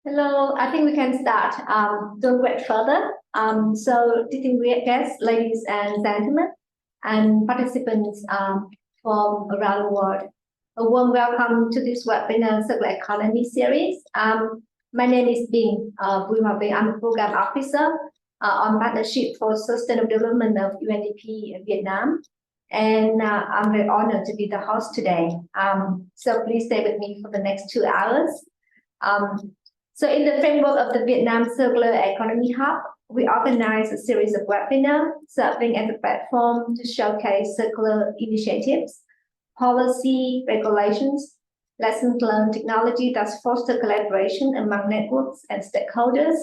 Hello, I think we can start. Don't wait further. So, distinguished guests, ladies and gentlemen, and participants from around the world, a warm welcome to this webinar Circular Economy series. My name is Bing Bùi Hòa Bình. I'm a program officer on partnership for sustainable development of UNDP in Vietnam. And I'm very honored to be the host today. So please stay with me for the next 2 hours. So in the framework of the Vietnam Circular Economy Hub, we organize a series of webinars serving as a platform to showcase circular initiatives, policy, regulations, lessons learned technology that foster collaboration among networks and stakeholders,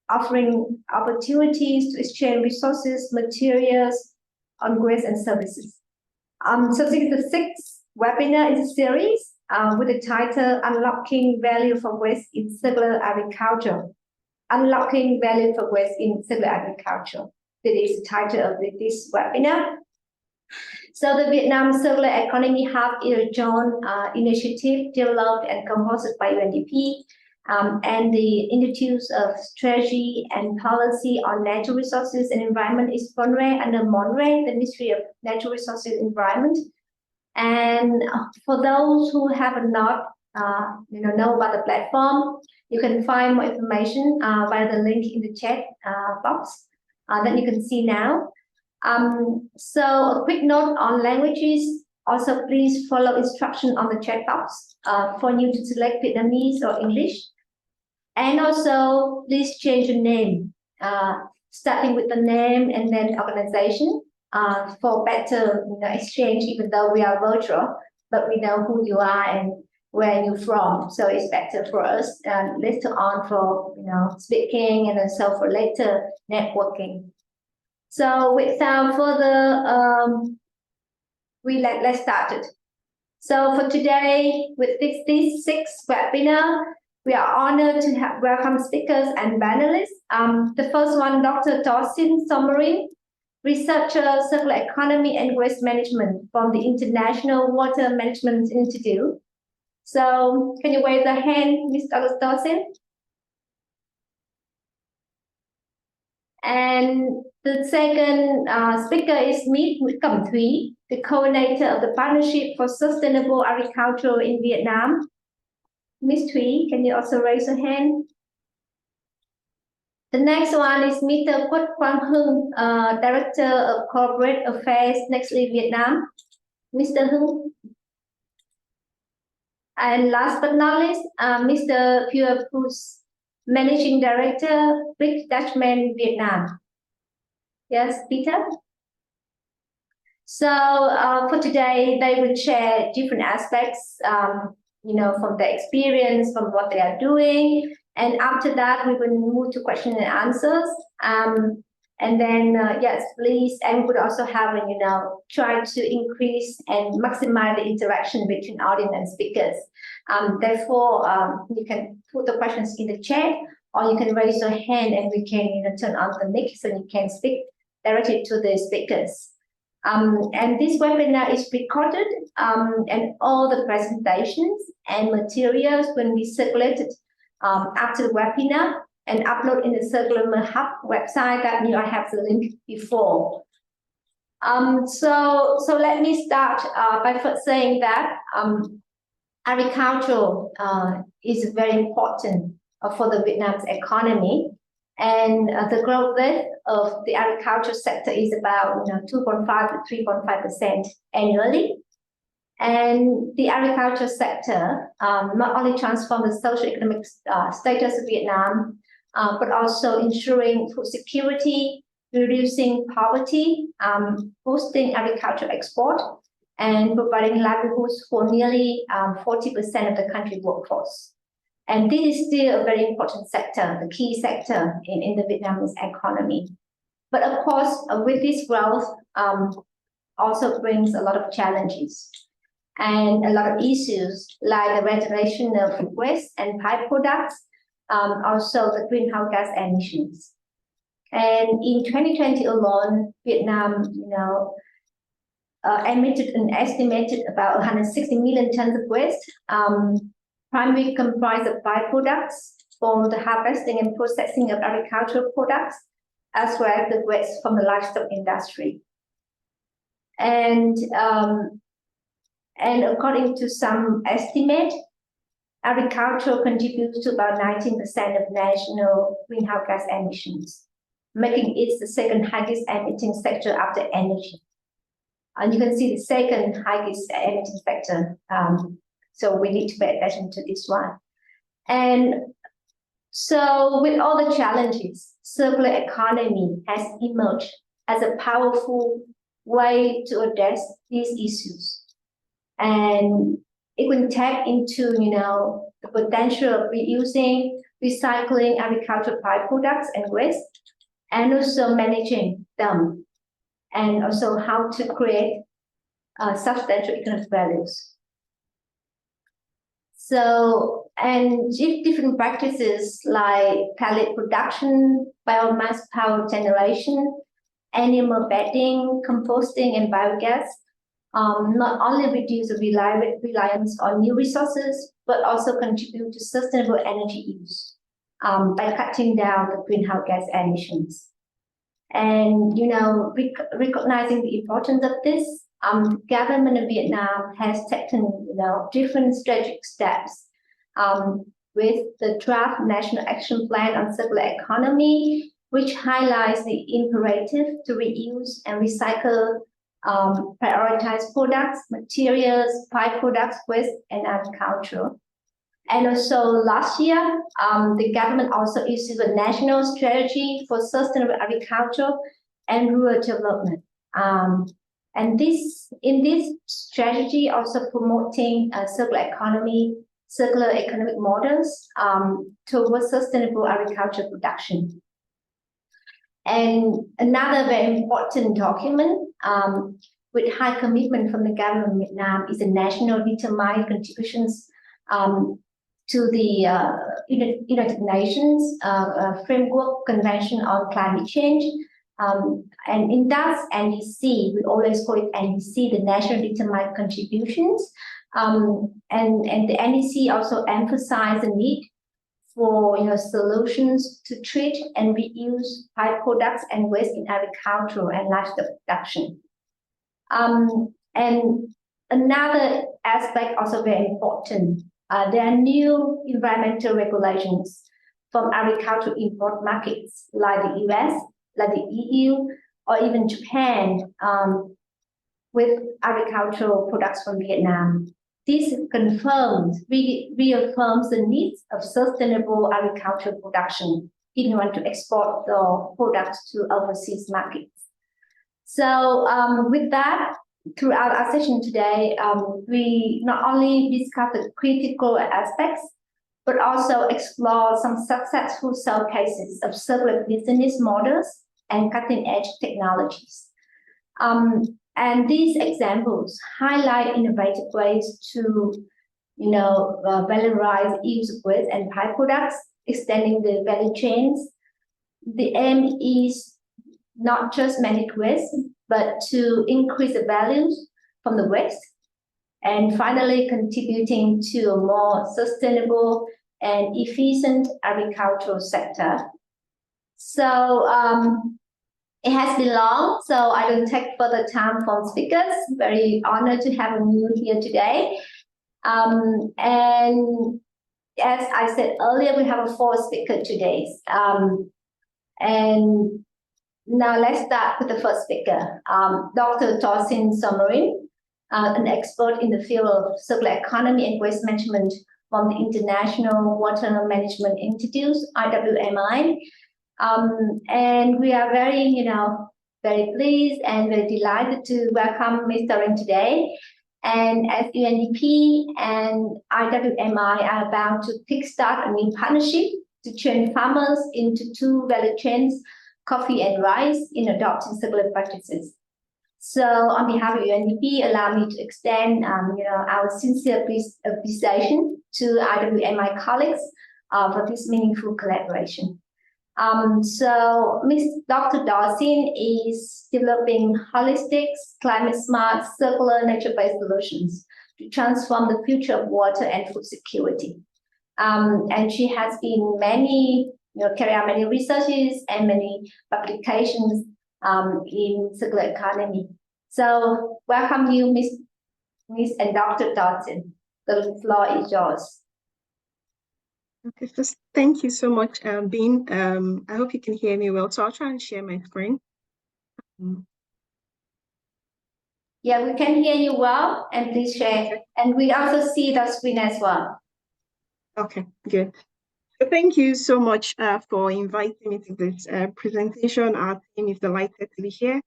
offering opportunities to exchange resources, materials on goods and services. So this is the 6th webinar in the series. With the title Unlocking Value for Waste in Circular Agriculture. Unlocking Value for Waste in Circular Agriculture. That is the title of this webinar. So the Vietnam Circular Economy Hub is a joint initiative developed and composed by UNDP and the Institute of Strategy and Policy on Natural Resources and Environment is FONRE under MONRE, the Ministry of Natural Resources and Environment. And for those who have not know about the platform, you can find more information via the link in the chat box that you can see now. So a quick note on languages. Also, please follow instruction on the chat box for you to select Vietnamese or English. And also, please change your name, starting with the name and then organization. For better exchange, even though we are virtual, but we know who you are and where you're from. So it's better for us later on for speaking and also for later networking. So without further, let's start it. So for today, with this 6th webinar, we are honored to have welcome speakers and panelists. The first one, Dr. Torsten Sommerring, researcher, circular economy and waste management from the International Water Management Institute. So can you raise your hand, Mr. Dawson? And the second speaker is Ms. Cẩm Thúy, the coordinator of the Partnership for Sustainable Agriculture in Vietnam. Ms. Thúy, can you also raise your hand? The next one is Mr. Quất Quang Hưng, Director of Corporate Affairs, Nestlé Vietnam. Mr. Hưng. And last but not least, Mr. Pierre Pus, Managing Director, Big Dutchman Vietnam. Yes, Peter? So for today, they will share different aspects, from their experience, from what they are doing. And after that, we will move to questions and answers. And then, yes, please, and we would also have, try to increase and maximize the interaction between audience and speakers. Therefore, you can put the questions in the chat, or you can raise your hand and we can turn on the mic so you can speak directly to the speakers. And this webinar is recorded, and all the presentations and materials will be circulated after the webinar and upload in the Circular Hub website that I have the link before. So let me start by first saying that agriculture is very important for the Vietnam's economy, and the growth rate of the agriculture sector is about 2.5 to 3.5% annually. And the agriculture sector not only transforms the socio-economic status of Vietnam, but also ensuring food security, reducing poverty, boosting agricultural export, and providing livelihoods for nearly 40% of the country's workforce. And this is still a very important sector, the key sector in the Vietnamese economy. But of course, with this growth, also brings a lot of challenges and a lot of issues like the regulation of waste and byproducts, also the greenhouse gas emissions. And in 2020 alone, Vietnam, emitted an estimated about 160 million tons of waste, primarily comprised of byproducts for the harvesting and processing of agricultural products, as well as the waste from the livestock industry. And according to some estimate, agriculture contributes to about 19% of national greenhouse gas emissions, making it the second highest emitting sector after energy. And you can see the second highest emitting sector. So we need to pay attention to this one. And so with all the challenges, circular economy has emerged as a powerful way to address these issues. And it will tap into, the potential of reusing, recycling agricultural byproducts and waste, and also managing them, and also how to create substantial economic values. So, and if different practices like pellet production, biomass power generation, animal bedding, composting, and biogas not only reduce the reliance on new resources, but also contribute to sustainable energy use by cutting down the greenhouse gas emissions. And, recognizing the importance of this, the government of Vietnam has taken, different strategic steps with the draft National Action Plan on Circular Economy, which highlights the imperative to reuse and recycle prioritized products, materials, byproducts, waste, and agriculture. And also last year, the government also issued a national strategy for sustainable agriculture and rural development. And in this strategy, also promoting circular economic models towards sustainable agriculture production. And another very important document with high commitment from the government of Vietnam is the national determined contributions to the United Nations Framework Convention on Climate Change. And in that NDC, we always call it NDC, the National Determined Contributions. And the NDC also emphasizes the need for solutions to treat and reuse byproducts and waste in agriculture and livestock production. And another aspect also very important, there are new environmental regulations from agricultural import markets like the US, like the EU, or even Japan with agricultural products from Vietnam. This reaffirms the needs of sustainable agricultural production if you want to export the products to overseas markets. So with that, throughout our session today, we not only discuss the critical aspects, but also explore some successful showcases of circular business models and cutting-edge technologies. And these examples highlight innovative ways to, valorize use of waste and byproducts, extending the value chains. The aim is not just manage waste, but to increase the values from the waste, and finally contributing to a more sustainable and efficient agricultural sector. So it has been long, so I don't take further time from speakers. Very honored to have you here today. And as I said earlier, we have 4 speakers today. And now let's start with the first speaker, Dr. Dorsin Sommerin, an expert in the field of circular economy and waste management from the International Water Management Institute, IWMI. And we are very, very pleased and very delighted to welcome Mr. Ren today. And as UNDP and IWMI are about to kickstart a new partnership to train farmers into 2 value chains, coffee and rice, in adopting circular practices. So on behalf of UNDP, allow me to extend our sincere appreciation to IWMI colleagues for this meaningful collaboration. So Dr. Dorsin is developing holistic, climate-smart, circular, nature-based solutions to transform the future of water and food security. And she has been carry out many researches and many publications in circular economy. So welcome you, Miss and Dr. Dodson. The floor is yours. Okay, first, thank you so much, Bean. I hope you can hear me well. So I'll try and share my screen. Yeah, we can hear you well, and please share. And we also see the screen as well. Okay, good. So thank you so much for inviting me to this presentation. Our team is delighted to be here.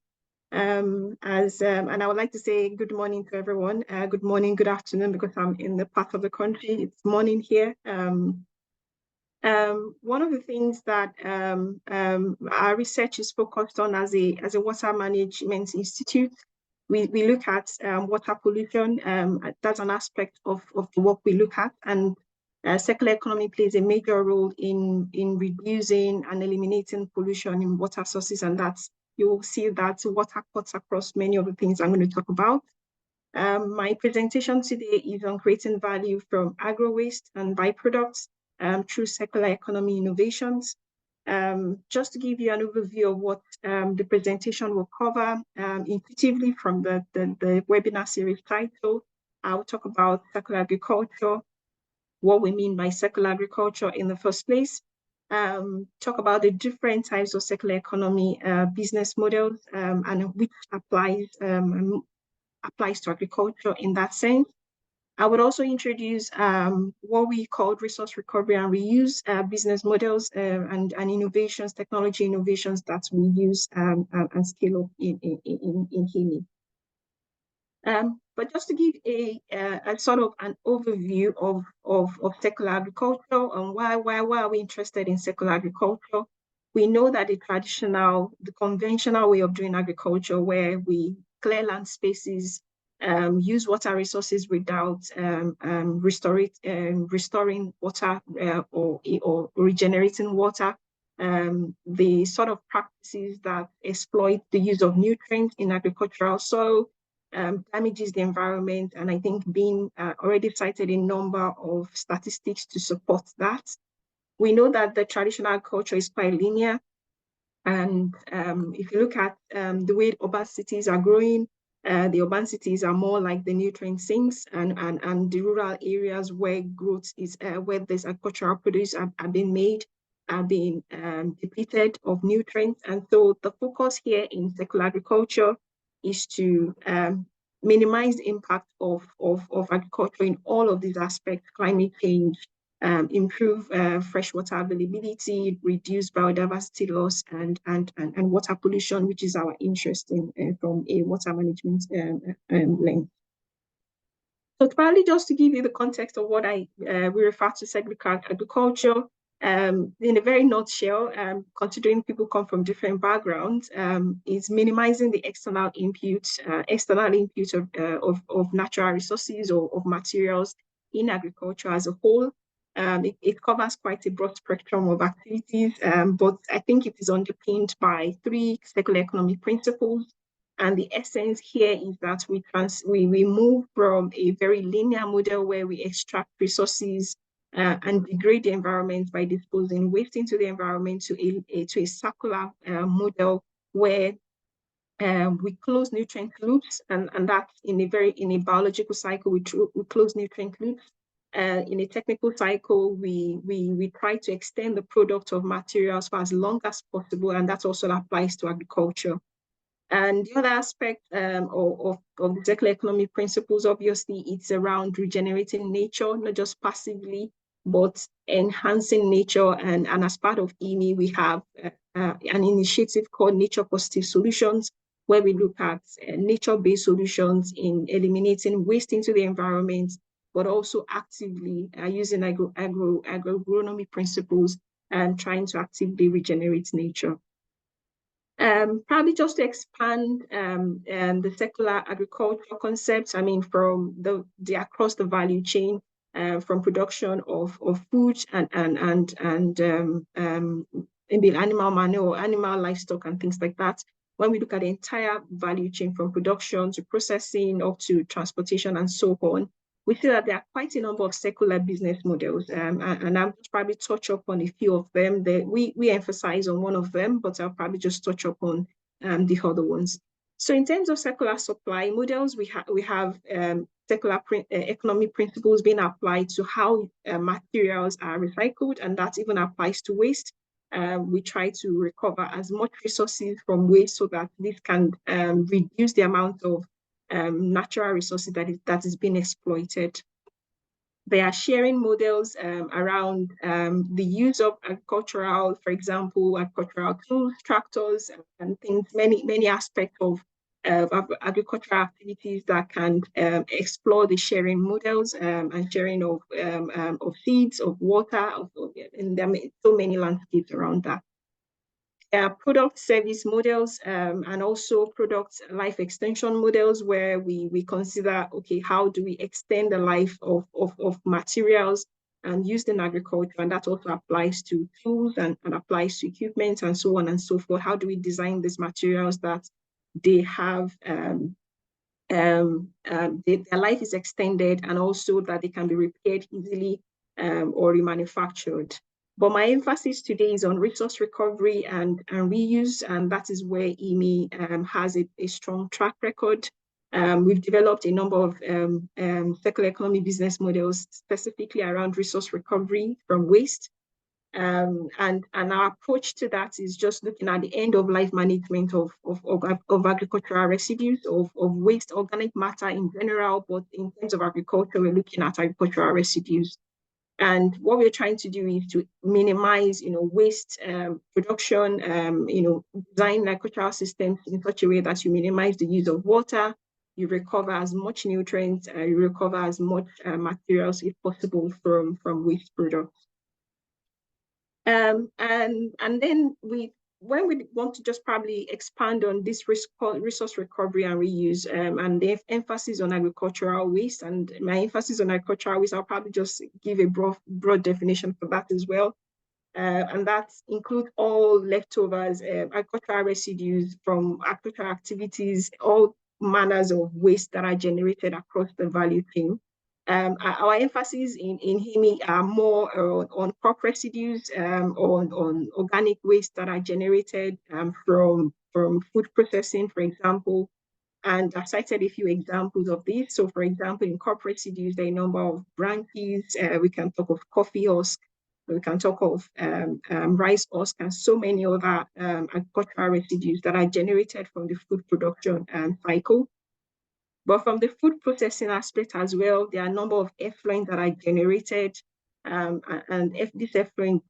And I would like to say good morning to everyone. Good morning, good afternoon, because I'm in the part of the country. It's morning here. One of the things that our research is focused on as a water management institute, we look at water pollution. That's an aspect of the work we look at, and circular economy plays a major role in reducing and eliminating pollution in water sources, and that's, you will see that water cuts across many of the things I'm going to talk about. My presentation today is on creating value from agro-waste and byproducts through circular economy innovations. Just to give you an overview of what the presentation will cover, intuitively from the webinar series title, I will talk about circular agriculture, what we mean by circular agriculture in the first place, talk about the different types of circular economy business models, and which applies to agriculture in that sense. I would also introduce what we call resource recovery and reuse business models and innovations, technology innovations that we use and scale up in HEMI. But just to give a sort of an overview of circular agriculture and why are we interested in circular agriculture. We know that the conventional way of doing agriculture, where we clear land spaces, use water resources without restoring water or regenerating water, the sort of practices that exploit the use of nutrients in agricultural soil, damages the environment, and I think Bean already cited a number of statistics to support that. We know that the traditional agriculture is quite linear, and if you look at the way urban cities are growing, the urban cities are more like the nutrient sinks, and the rural areas where growth is, where there's agricultural produce are being made, are being depleted of nutrients. And so the focus here in circular agriculture is to minimize the impact of agriculture in all of these aspects: climate change, improve freshwater availability, reduce biodiversity loss, and water pollution, which is our interest in from a water management lens. So probably just to give you the context of what we refer to circular agriculture, in a very nutshell, considering people come from different backgrounds, is minimizing the external input of natural resources or of materials in agriculture as a whole. It covers quite a broad spectrum of activities, but I think it is underpinned by 3 circular economic principles. And the essence here is that we move from a very linear model where we extract resources and degrade the environment by disposing waste into the environment to a circular model where we close nutrient loops, and that's in a biological cycle, we close nutrient loops. In a technical cycle, we try to extend the product of materials for as long as possible, and that also applies to agriculture. And the other aspect of the circular economy principles, obviously, it's around regenerating nature, not just passively, but enhancing nature. And as part of HEMI, we have an initiative called Nature Positive Solutions, where we look at nature-based solutions in eliminating waste into the environment, but also actively using agroagronomy principles and trying to actively regenerate nature. Probably just to expand the circular agriculture concepts, I mean, from the across the value chain, from production of food and maybe animal manure, animal livestock, and things like that. When we look at the entire value chain from production to processing up to transportation and so on, we see that there are quite a number of secular business models, and I'll probably touch upon a few of them. We emphasize on one of them, but I'll probably just touch upon the other ones. So in terms of secular supply models, we have secular economic principles being applied to how materials are recycled, and that even applies to waste. We try to recover as much resources from waste so that this can reduce the amount of natural resources that is being exploited. There are sharing models around the use of agricultural, for example, agricultural tools, tractors, and things, many aspects of agricultural activities that can explore the sharing models and sharing of seeds, of water, and there are so many landscapes around that. Product service models and also product life extension models, where we consider, okay, how do we extend the life of materials and used in agriculture, and that also applies to tools and applies to equipment and so on and so forth. How do we design these materials that they have their life is extended, and also that they can be repaired easily or remanufactured. But my emphasis today is on resource recovery and reuse, and that is where EME has a strong track record. We've developed a number of circular economy business models specifically around resource recovery from waste. And our approach to that is just looking at the end of life management of agricultural residues, of waste organic matter in general, but in terms of agriculture, we're looking at agricultural residues. And what we're trying to do is to minimize, waste production, design agricultural systems in such a way that you minimize the use of water, you recover as much nutrients, you recover as much materials if possible from waste products. And then when we want to just probably expand on this resource recovery and reuse and the emphasis on agricultural waste, and my emphasis on agricultural waste, I'll probably just give a broad definition for that as well. And that includes all leftovers, agricultural residues from agricultural activities, all manners of waste that are generated across the value chain. Our emphasis in HEMI are more on crop residues, on organic waste that are generated from food processing, for example. And I've cited a few examples of this. So, for example, in crop residues, there are a number of branches. We can talk of coffee husk, we can talk of rice husk, and so many other agricultural residues that are generated from the food production cycle. But from the food processing aspect as well, there are a number of effluent that are generated, and this effluent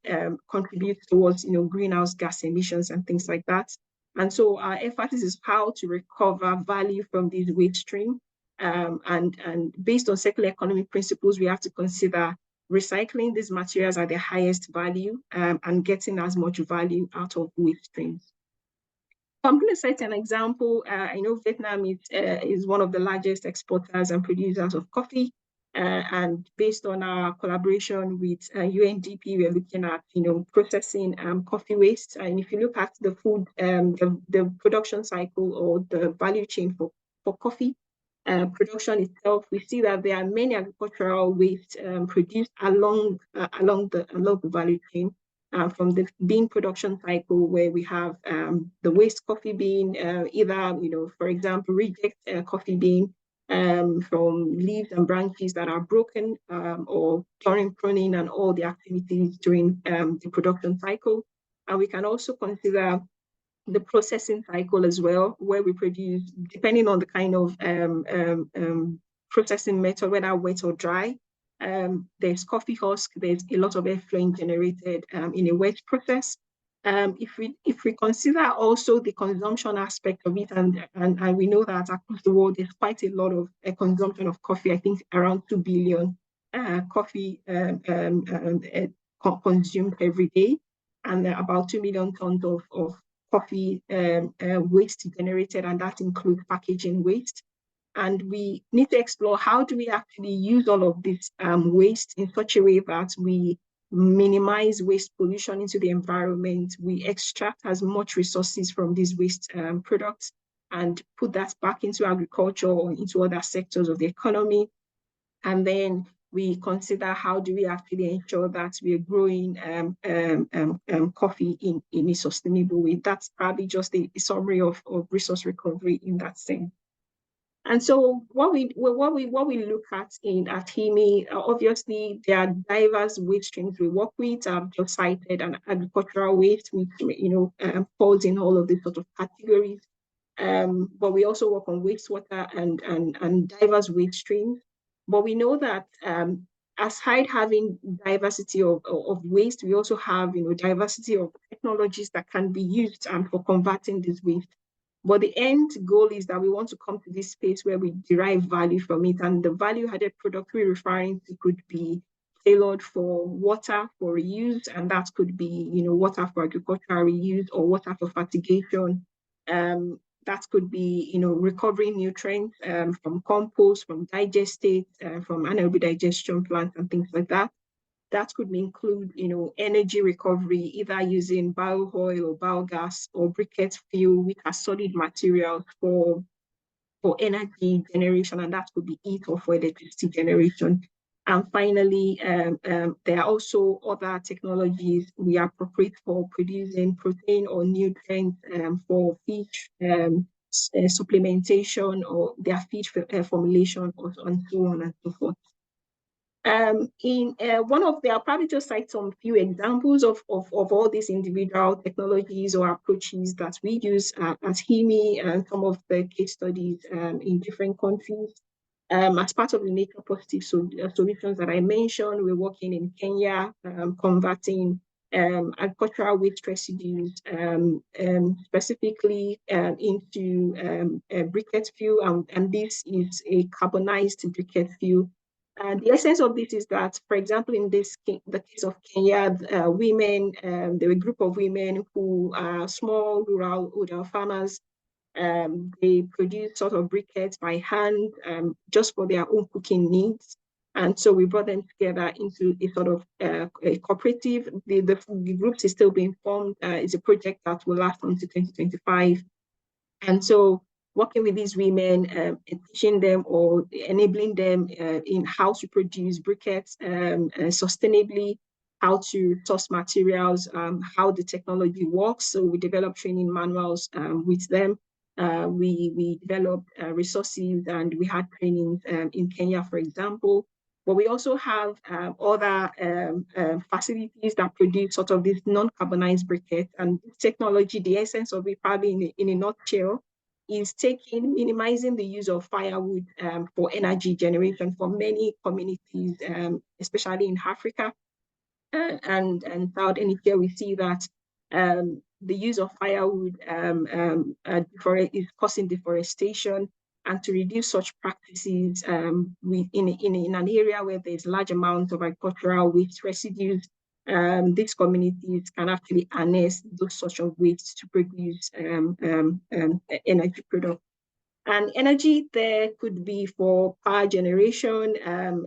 contributes towards greenhouse gas emissions and things like that. And so our emphasis is how to recover value from this waste stream. And based on circular economy principles, we have to consider recycling these materials at their highest value and getting as much value out of waste streams. I'm going to cite an example. I know Viet Nam is one of the largest exporters and producers of coffee. And based on our collaboration with UNDP, we're looking at processing coffee waste. And if you look at the food, the production cycle or the value chain for coffee production itself, we see that there are many agricultural waste produced along the value chain. From the bean production cycle, where we have the waste coffee bean, either, for example, reject coffee bean from leaves and branches that are broken, or thorn pruning and all the activities during the production cycle. And we can also consider the processing cycle as well, where we produce, depending on the kind of processing method, whether wet or dry. There's coffee husk, there's a lot of effluent generated in a wet process. If we consider also the consumption aspect of it, and we know that across the world there's quite a lot of consumption of coffee, I think around 2 billion coffee consumed every day, and about 2 million tons of coffee waste generated, and that includes packaging waste. And we need to explore how do we actually use all of this waste in such a way that we minimize waste pollution into the environment, we extract as much resources from these waste products and put that back into agriculture or into other sectors of the economy. And then we consider how do we actually ensure that we are growing coffee in a sustainable way. That's probably just a summary of resource recovery in that sense. And so what we look at at HIMI, obviously there are diverse waste streams we work with. I've just cited an agricultural waste, which falls in all of these sort of categories. But we also work on wastewater and diverse waste streams. But we know that aside having diversity of waste, we also have diversity of technologies that can be used for converting this waste. But the end goal is that we want to come to this space where we derive value from it. And the value-added product we're referring to could be tailored for water for reuse, and that could be, water for agricultural reuse or water for fertigation. That could be, recovering nutrients from compost, from digestate, from anaerobic digestion plants and things like that. That could include, energy recovery, either using bio-oil or biogas or briquette fuel, which are solid materials for energy generation, and that could be heat or for electricity generation. And finally, there are also other technologies we appropriate for producing protein or nutrients for fish supplementation or their feed formulation, and so on and so forth. I'll probably just cite some few examples of all these individual technologies or approaches that we use at HIMI and some of the case studies in different countries. As part of the nature positive solutions that I mentioned, we're working in Kenya, converting agricultural waste residues, specifically into briquette fuel, and this is a carbonized briquette fuel. And the essence of this is that, for example, in the case of Kenya, women, there were a group of women who are small rural farmers. They produce sort of briquettes by hand just for their own cooking needs. And so we brought them together into a sort of a cooperative. The group is still being formed. It's a project that will last until 2025. And so working with these women, teaching them or enabling them in how to produce briquettes sustainably, how to source materials, how the technology works. So we developed training manuals with them. We developed resources, and we had trainings in Kenya, for example. But we also have other facilities that produce sort of these non-carbonized briquettes. And technology, the essence of it, probably in a nutshell, is minimizing the use of firewood for energy generation for many communities, especially in Africa and South Asia. We see that the use of firewood is causing deforestation, and to reduce such practices in an area where there's large amounts of agricultural waste residues, these communities can actually harness those sorts of waste to produce energy products. And energy there could be for power generation.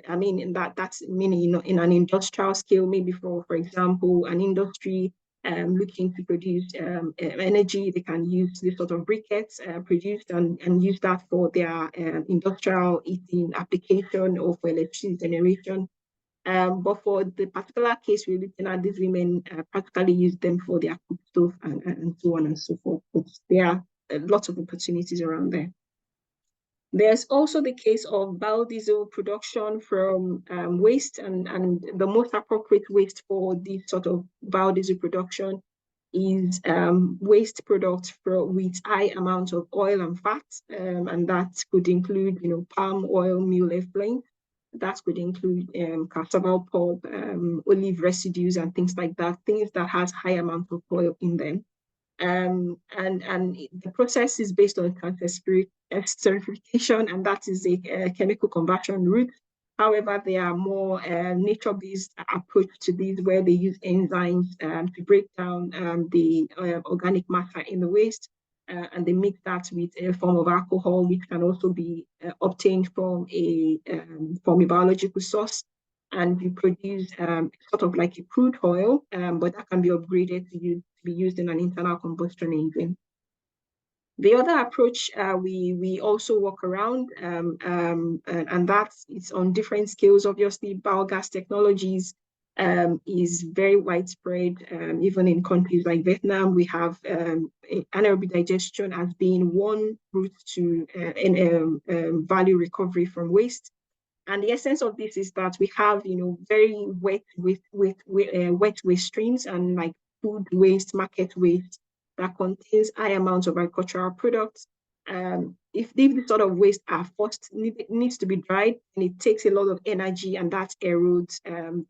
I mean, that's meaning in an industrial scale, maybe for example, an industry looking to produce energy, they can use this sort of briquettes produced and use that for their industrial heating application or for electricity generation. But for the particular case we're looking at, these women practically use them for their cook stove and so on and so forth. But there are lots of opportunities around there. There's also the case of biodiesel production from waste, and the most appropriate waste for this sort of biodiesel production is waste products with high amounts of oil and fat, and that could include, palm oil, mule effluent. That could include cassava pulp, olive residues, and things like that, things that has high amounts of oil in them. And the process is based on esterification, and that is a chemical conversion route. However, there are more nature-based approach to these, where they use enzymes to break down the organic matter in the waste, and they mix that with a form of alcohol, which can also be obtained from a biological source. And you produce sort of like a crude oil, but that can be upgraded to be used in an internal combustion engine. The other approach we also work around, and that's it's on different scales. Obviously, biogas technologies is very widespread. Even in countries like Vietnam, we have anaerobic digestion as being one route to value recovery from waste. And the essence of this is that we have, very wet waste streams and like food waste, market waste that contains high amounts of agricultural products. If these sort of waste are first needs to be dried, and it takes a lot of energy, and that erodes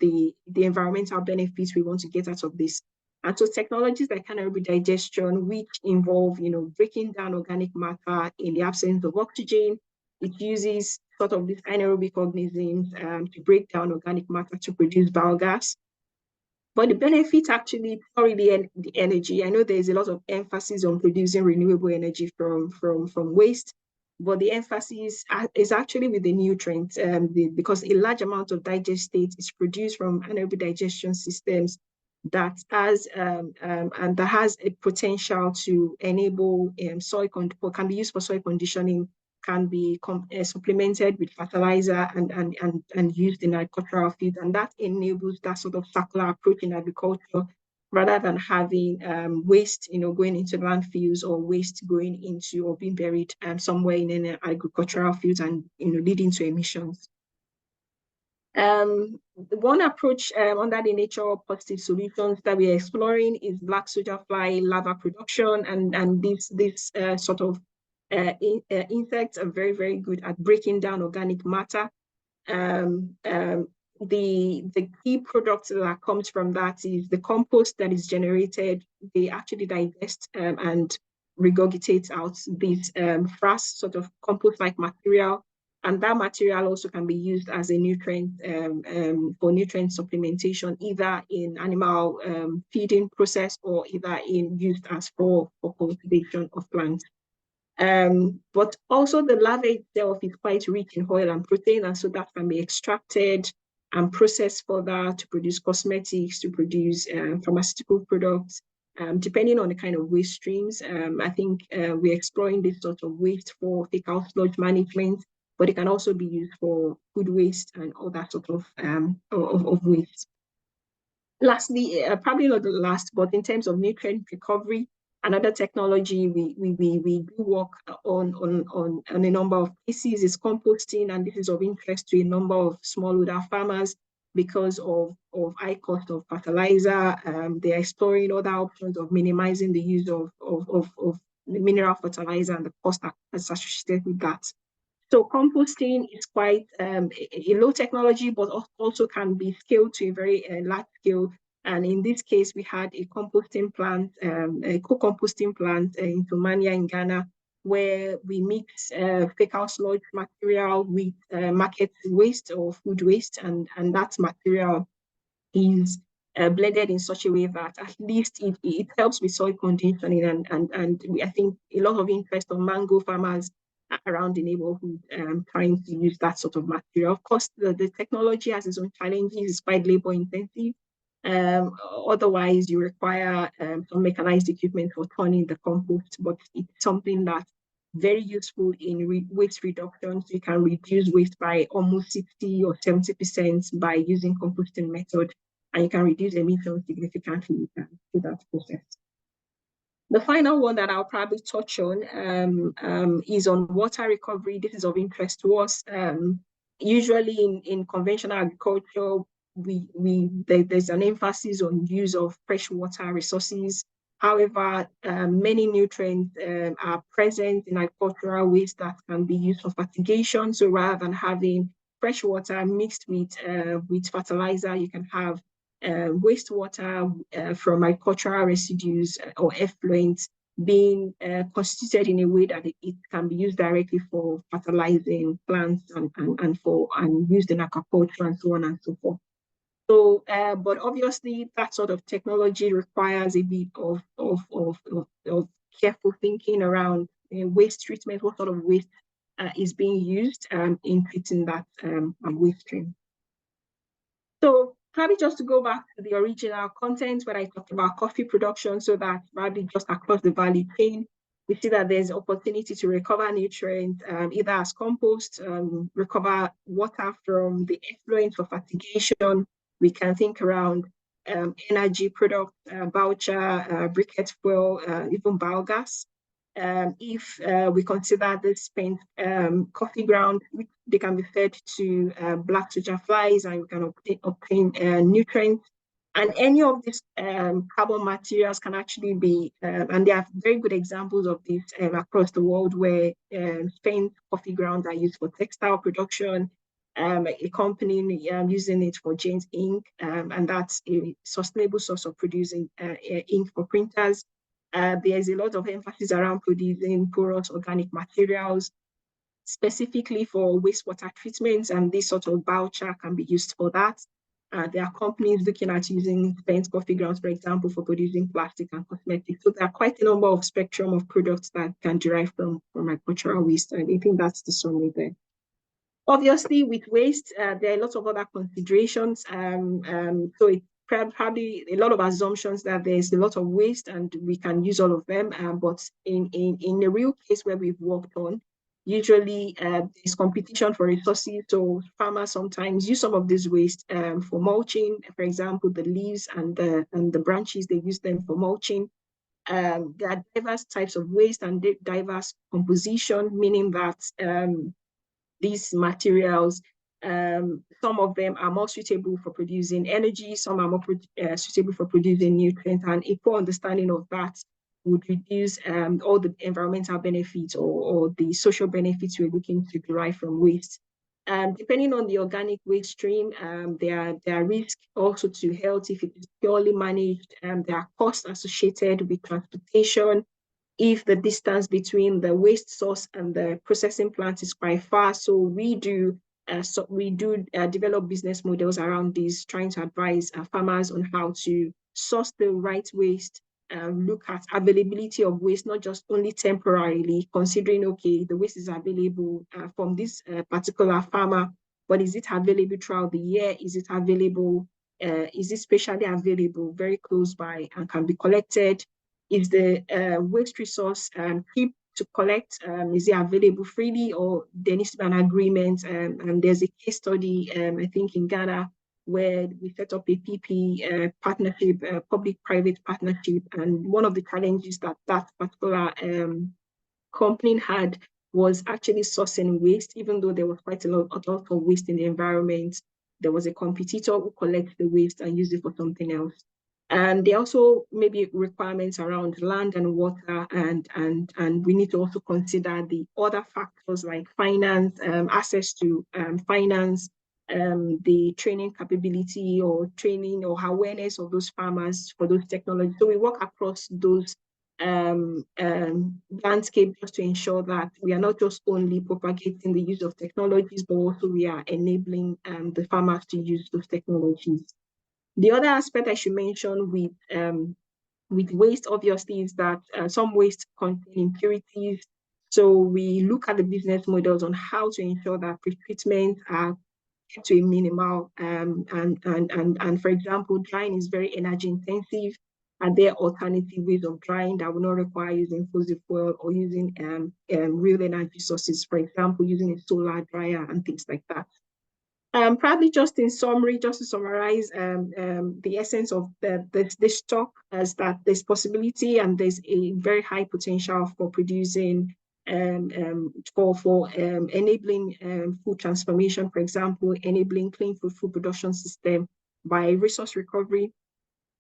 the environmental benefits we want to get out of this. And so technologies like anaerobic digestion, which involve, breaking down organic matter in the absence of oxygen, it uses sort of these anaerobic organisms to break down organic matter to produce biogas. But the benefit actually is not really the energy. I know there's a lot of emphasis on producing renewable energy from waste, but the emphasis is actually with the nutrients, because a large amount of digestate is produced from anaerobic digestion systems that has and that has a potential to enable can be used for soil conditioning, can be supplemented with fertilizer and used in agricultural fields, and that enables that sort of circular approach in agriculture, rather than having waste, going into landfills, or waste going into or being buried somewhere in an agricultural fields and leading to emissions. One approach under the nature of positive solutions that we're exploring is black soldier fly larva production, and this sort of insects are very, very good at breaking down organic matter. The key product that comes from that is the compost that is generated. They actually digest and regurgitate out this frass sort of compost-like material, and that material also can be used as a nutrient for nutrient supplementation, either in animal feeding process or either used as for cultivation of plants. But also the larva itself is quite rich in oil and protein, and so that can be extracted and processed further to produce cosmetics, to produce pharmaceutical products, depending on the kind of waste streams. I think we're exploring this sort of waste for fecal sludge management, but it can also be used for food waste and all that sort of waste. Lastly, probably not the last, but in terms of nutrient recovery, another technology we do work on a number of cases is composting, and this is of interest to a number of smallholder farmers because of high cost of fertilizer. They are exploring other options of minimizing the use of mineral fertilizer and the cost associated with that. So composting is quite a low technology, but also can be scaled to a very large scale. And in this case, we had a composting plant, a co-composting plant in Tumania in Ghana, where we mix fecal sludge material with market waste or food waste, and that material is blended in such a way that at least it helps with soil conditioning, and I think a lot of interest on mango farmers around the neighborhood trying to use that sort of material. Of course, the technology has its own challenges, it's quite labor intensive. Otherwise, you require some mechanized equipment for turning the compost, but it's something that's very useful in waste reduction. So you can reduce waste by almost 60 or 70% by using composting method, and you can reduce emissions significantly through that process. The final one that I'll probably touch on is on water recovery. This is of interest to us. Usually in conventional agriculture, there's an emphasis on use of freshwater resources. However, many nutrients are present in agricultural waste that can be used for fertigation. So rather than having fresh water mixed with fertilizer, you can have wastewater from agricultural residues or effluents being constituted in a way that it can be used directly for fertilizing plants and used in aquaculture and so on and so forth. So, but obviously that sort of technology requires a bit of careful thinking around waste treatment, what sort of waste is being used in treating that waste stream. So probably just to go back to the original content where I talked about coffee production, so that probably just across the value chain, We see that there's opportunity to recover nutrients, either as compost, recover water from the effluent for fertigation. We can think around energy products, voucher, briquette fuel, even biogas. If we consider the spent coffee ground, they can be fed to black soldier flies, and we can obtain nutrients. And any of these carbon materials can actually be, and there are very good examples of this across the world, where spent coffee grounds are used for textile production, a company using it for Jane's ink, and that's a sustainable source of producing ink for printers. There's a lot of emphasis around producing porous organic materials, specifically for wastewater treatments, and this sort of voucher can be used for that. There are companies looking at using spent coffee grounds, for example, for producing plastic and cosmetics. So there are quite a number of spectrum of products that can derive from agricultural waste, and I think that's the summary there. Obviously, with waste, there are lots of other considerations. So it's probably a lot of assumptions that there's a lot of waste and we can use all of them. But in the real case where we've worked on, usually there's competition for resources. So farmers sometimes use some of this waste for mulching. For example, the leaves and the branches, they use them for mulching. There are diverse types of waste and diverse composition, meaning that these materials, some of them are more suitable for producing energy, some are more suitable for producing nutrients, and a poor understanding of that would reduce all the environmental benefits or the social benefits we're looking to derive from waste. Depending on the organic waste stream, there are risks also to health if it is purely managed. There are costs associated with transportation, if the distance between the waste source and the processing plant is quite far. So we do develop business models around this, trying to advise farmers on how to source the right waste, look at availability of waste, not just only temporarily, considering, okay, the waste is available from this particular farmer, but is it available throughout the year? Is it available? Is it spatially available very close by and can be collected? Is the waste resource cheap to collect? Is it available freely, or there needs to be an agreement? And there's a case study, I think in Ghana, where we set up a PP partnership, public-private partnership. And one of the challenges that that particular company had was actually sourcing waste. Even though there was quite a lot of waste in the environment, there was a competitor who collects the waste and use it for something else. And there also may be requirements around land and water, and we need to also consider the other factors like finance, access to finance, the training capability or training or awareness of those farmers for those technologies. So we work across those landscape just to ensure that we are not just only propagating the use of technologies, but also we are enabling the farmers to use those technologies. The other aspect I should mention with waste, obviously, is that some waste contain impurities. So we look at the business models on how to ensure that pretreatment are kept to a minimal. And for example, drying is very energy intensive. Are there alternative ways of drying that will not require using fossil fuel or using real energy sources? For example, using a solar dryer and things like that. Probably just in summary, just to summarize the essence of this talk, is that there's possibility and there's a very high potential for producing for enabling food transformation, for example, enabling clean food production system by resource recovery,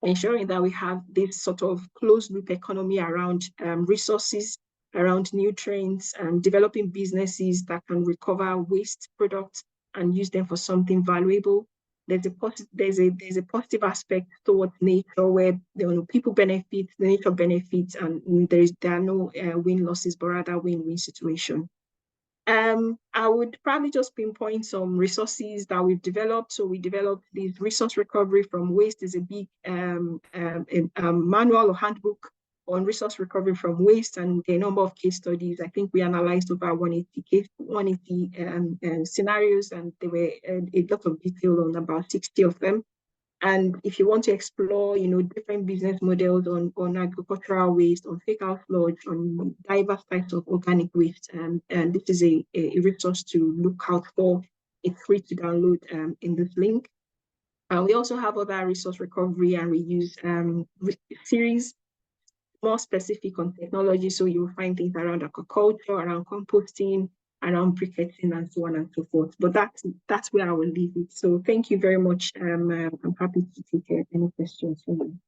ensuring that we have this sort of closed loop economy around resources, around nutrients, developing businesses that can recover waste products and use them for something valuable. There's a positive aspect towards nature where people benefit, the nature benefits, and there are no win-losses, but rather win-win situation. I would probably just pinpoint some resources that we've developed. So we developed this resource recovery from waste. Is a big manual or handbook on resource recovery from waste, and a number of case studies. I think we analyzed over 180 scenarios, and there were a lot of detail on about 60 of them. And if you want to explore, different business models on agricultural waste, on fecal sludge, on diverse types of organic waste, and this is a resource to look out for. It's free to download in this link. We also have other resource recovery and reuse series, more specific on technology. So you'll find things around aquaculture, around composting, around briquetting, and so on and so forth. But that's where I will leave it. So thank you very much. I'm happy to take any questions from you.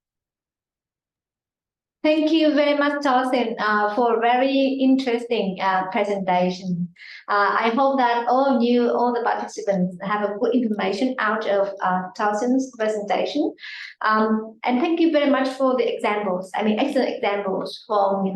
Thank you very much, Thorsten, for a very interesting presentation. I hope that all of you, all the participants, have a good information out of Thorsten's presentation. And thank you very much for the examples. I mean, excellent examples from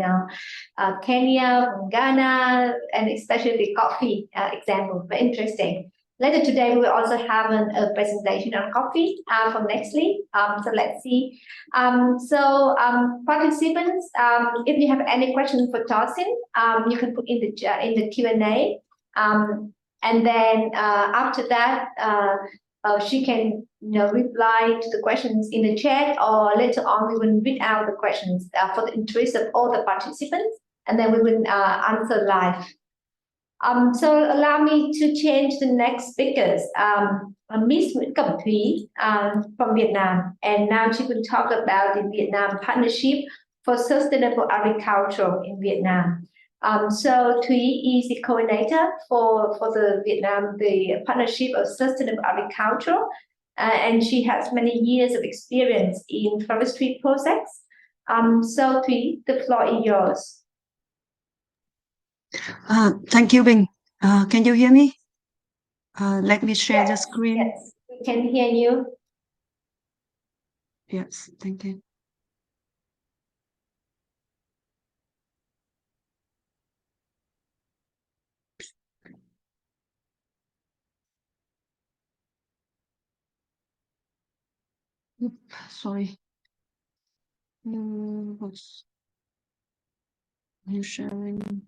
Kenya, from Ghana, and especially the coffee example. Very interesting. Later today, we will also have a presentation on coffee from Nestle. So let's see. Participants, if you have any questions for Thorsten, you can put in the Q&A. And then after that, she can reply to the questions in the chat, or later on we will read out the questions for the interest of all the participants, and then we will answer live. So allow me to change the next speakers. Miss Nguyễn Cẩm Thúy from Vietnam, and now she will talk about the Vietnam Partnership for Sustainable Agriculture in Vietnam. So Thúy is the coordinator for the Partnership of Sustainable Agriculture, and she has many years of experience in forestry projects. So Thúy, the floor is yours. Thank you, Bình. Can you hear me? Let me share the screen. Yes, we can hear you. Yes, thank you. Sorry. What's you sharing?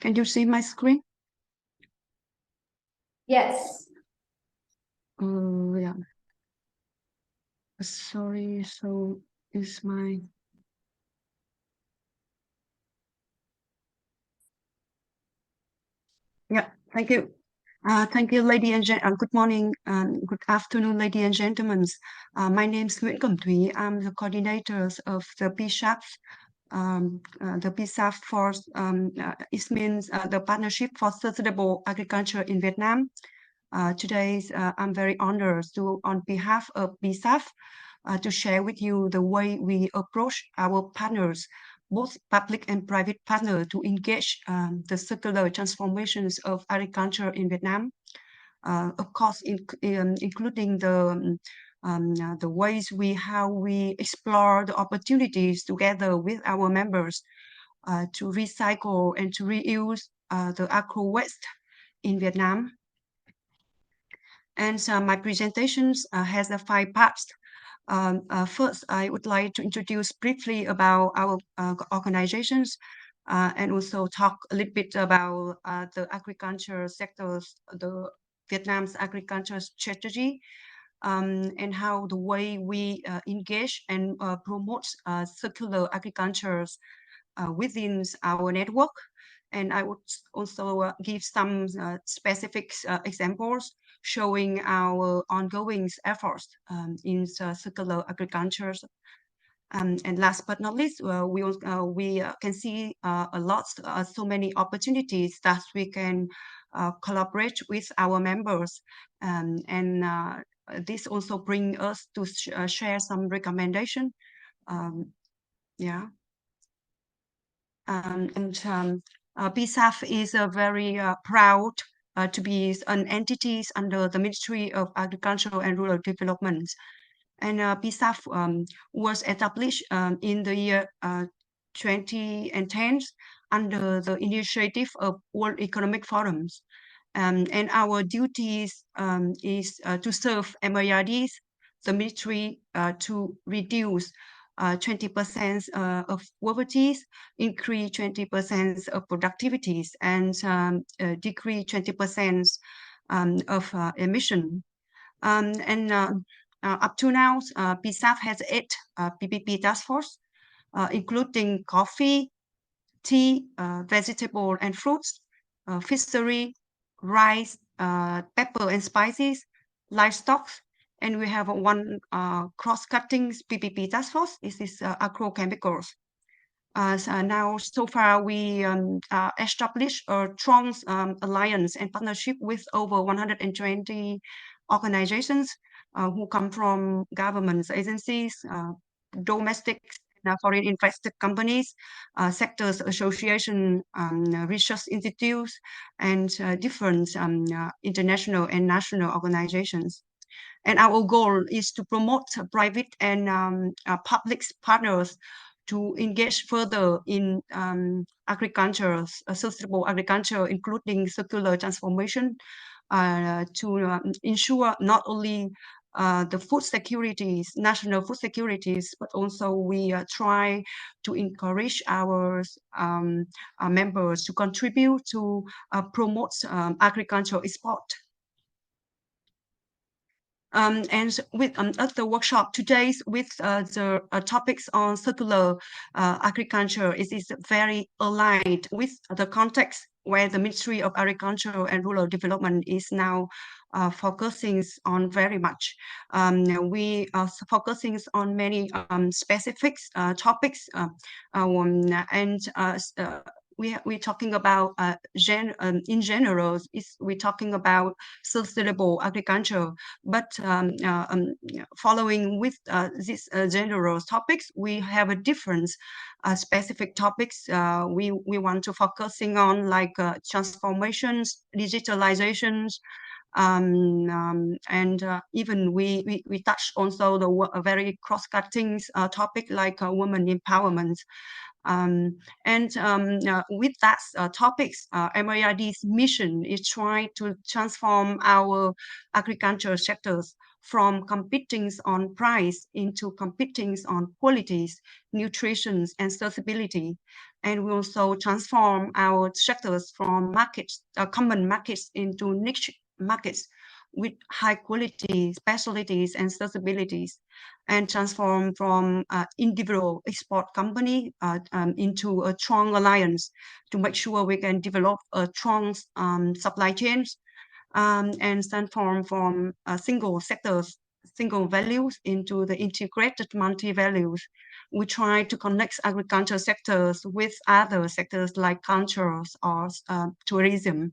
Can you see my screen? Yes. Yeah. Sorry, so is my... Yeah, thank you. Thank you, ladies and gentlemen. Good morning and good afternoon, ladies and gentlemen. My name is Nguyễn Cẩm Thúy. I'm the coordinator of the PSAF. The PSAF for it means the Partnership for Sustainable Agriculture in Vietnam. Today, I'm very honored to, on behalf of PSAF, to share with you the way we approach our partners, both public and private partners, to engage the circular transformations of agriculture in Vietnam. Of course, including the ways how we explore the opportunities together with our members to recycle and to reuse the agro waste in Vietnam. And my presentations has 5 parts. First, I would like to introduce briefly about our organizations and also talk a little bit about the agriculture sectors, the Vietnam's agriculture strategy, and how the way we engage and promote circular agriculture within our network. And I would also give some specific examples showing our ongoing efforts in circular agriculture. And last but not least, we can see so many opportunities that we can collaborate with our members. And this also brings us to share some recommendation. Yeah. PSAF is very proud to be an entity under the Ministry of Agriculture and Rural Development. And PSAF was established in the year 2010 under the initiative of World Economic Forums. And our duties is to serve MARDs, the military, to reduce 20% of poverty, increase 20% of productivities, and decrease 20% of emission. Up to now, PSAF has 8 PPP task force, including coffee, tea, vegetable and fruits, fishery, rice, pepper and spices, livestock, and we have one cross-cutting PPP task force. This is agrochemicals. So far we established a strong alliance and partnership with over 120 organizations who come from government agencies, domestic foreign invested companies, sectors association, research institutes, and different international and national organizations. And our goal is to promote private and public partners to engage further in agriculture, sustainable agriculture, including circular transformation, to ensure not only the food securities, national food securities, but also we try to encourage our members to contribute to promote agricultural export. And with at the workshop today with the topics on circular agriculture, it is very aligned with the context where the Ministry of Agriculture and Rural Development is now focusing on very much. We are focusing on many specific topics we're talking about in general, we're talking about sustainable agriculture, but following with these general topics, we have a different specific topics we want to focusing on, like transformations, digitalizations, and even we touch also the very cross-cutting topic like women empowerment. With that topics, MAID's mission is trying to transform our agriculture sectors from competing on price into competing on qualities, nutrition, and sustainability. And we also transform our sectors from markets, common markets, into niche markets with high quality specialties and sustainabilities, and transform from individual export company into a strong alliance to make sure we can develop a strong supply chains, and transform from single sectors, single values into the integrated multi-values. We try to connect agriculture sectors with other sectors like culture or tourism.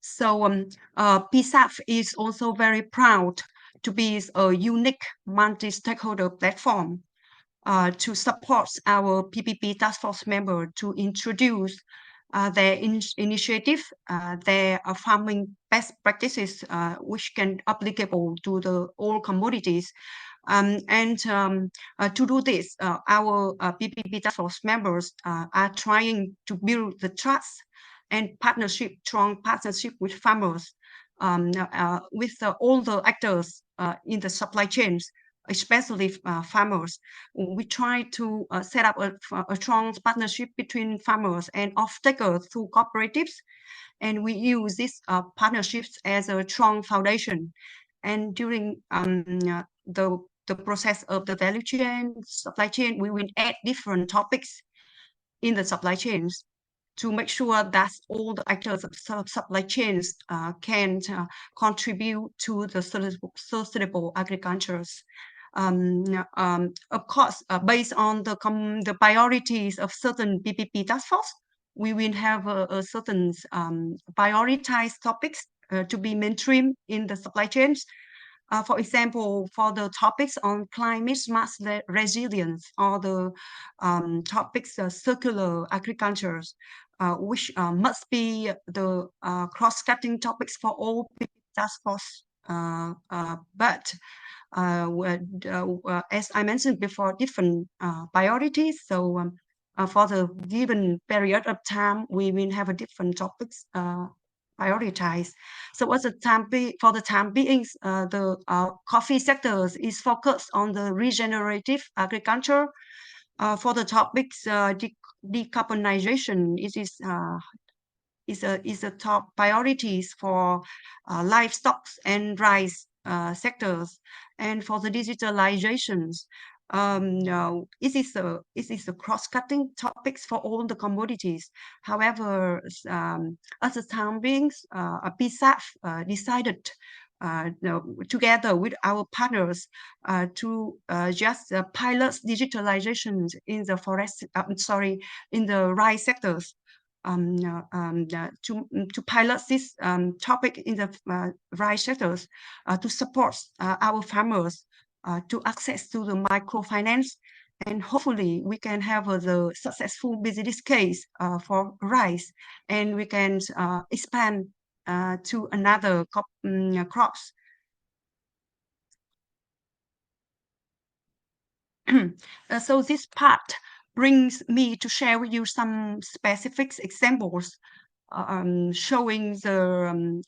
So PSAF is also very proud to be a unique multi-stakeholder platform to support our PPP task force member to introduce their initiative, their farming best practices, which can applicable to the all commodities. To do this, our PPP task force members are trying to build the trust and partnership, strong partnership with farmers, with all the actors in the supply chains, especially farmers. We try to set up a strong partnership between farmers and off-takers through cooperatives, and we use these partnerships as a strong foundation. And during the process of the value chain, supply chain, we will add different topics in the supply chains to make sure that all the actors of supply chains can contribute to the sustainable agricultures. Of course, based on the priorities of certain PPP task force, we will have a certain prioritized topics to be mainstream in the supply chains. For example, for the topics on climate smart resilience, or the topics circular agriculture, which must be the cross-cutting topics for all task force. But as I mentioned before, different priorities. So for the given period of time, we will have a different topics prioritized. So at the time for the time being, the coffee sectors is focused on the regenerative agriculture. For the topics decarbonization, it is a top priorities for livestock and rice sectors, and for the digitalizations. It is a cross-cutting topics for all the commodities. However, at the time being, PSAF decided together with our partners to just pilot digitalization in the forest, in the rice sectors. To pilot this topic in the rice sectors to support our farmers to access to the microfinance, and hopefully we can have the successful business case for rice, and we can expand to another crops. So this part brings me to share with you some specific examples showing the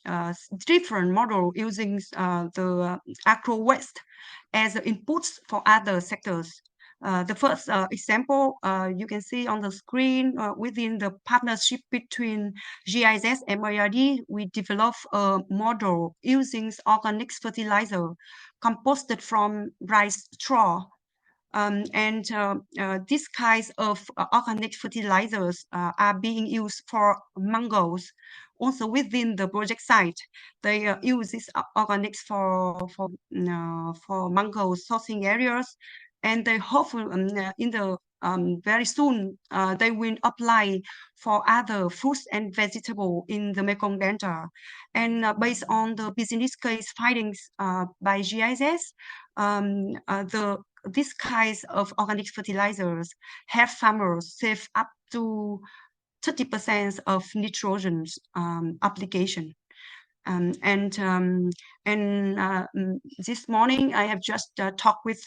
different model using the agro waste as inputs for other sectors. The first example you can see on the screen, within the partnership between GIZ and MARD, we developed a model using organic fertilizer composted from rice straw. These kinds of organic fertilizers are being used for mangoes. Also within the project site, they use these organics for mango sourcing areas, and they hopefully in the very soon they will apply for other fruits and vegetables in the Mekong Delta. And based on the business case findings by GIS, these kinds of organic fertilizers have farmers save up to 30% of nitrogen application. This morning I have just talked with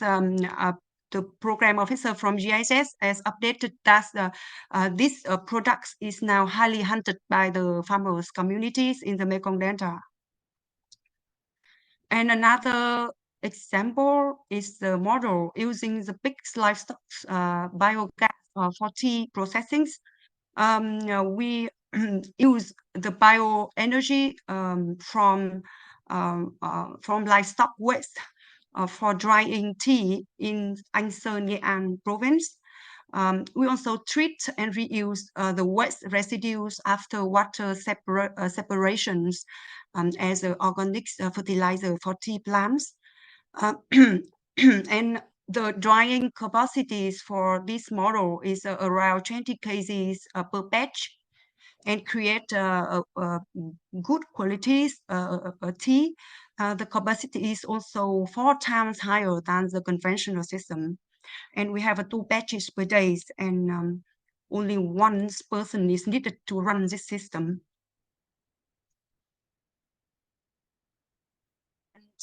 the program officer from GIS as updated that this product is now highly hunted by the farmers communities in the Mekong Delta. And another example is the model using the big livestock biogas for tea processing. We use the bioenergy from livestock waste for drying tea in Anh Sơn, Nghệ An province. We also treat and reuse the waste residues after water separations as organic fertilizer for tea plants. And the drying capacities for this model is around 20 kg per batch, and create good qualities tea. The capacity is also 4 times higher than the conventional system. And we have 2 batches per day, and only 1 person is needed to run this system.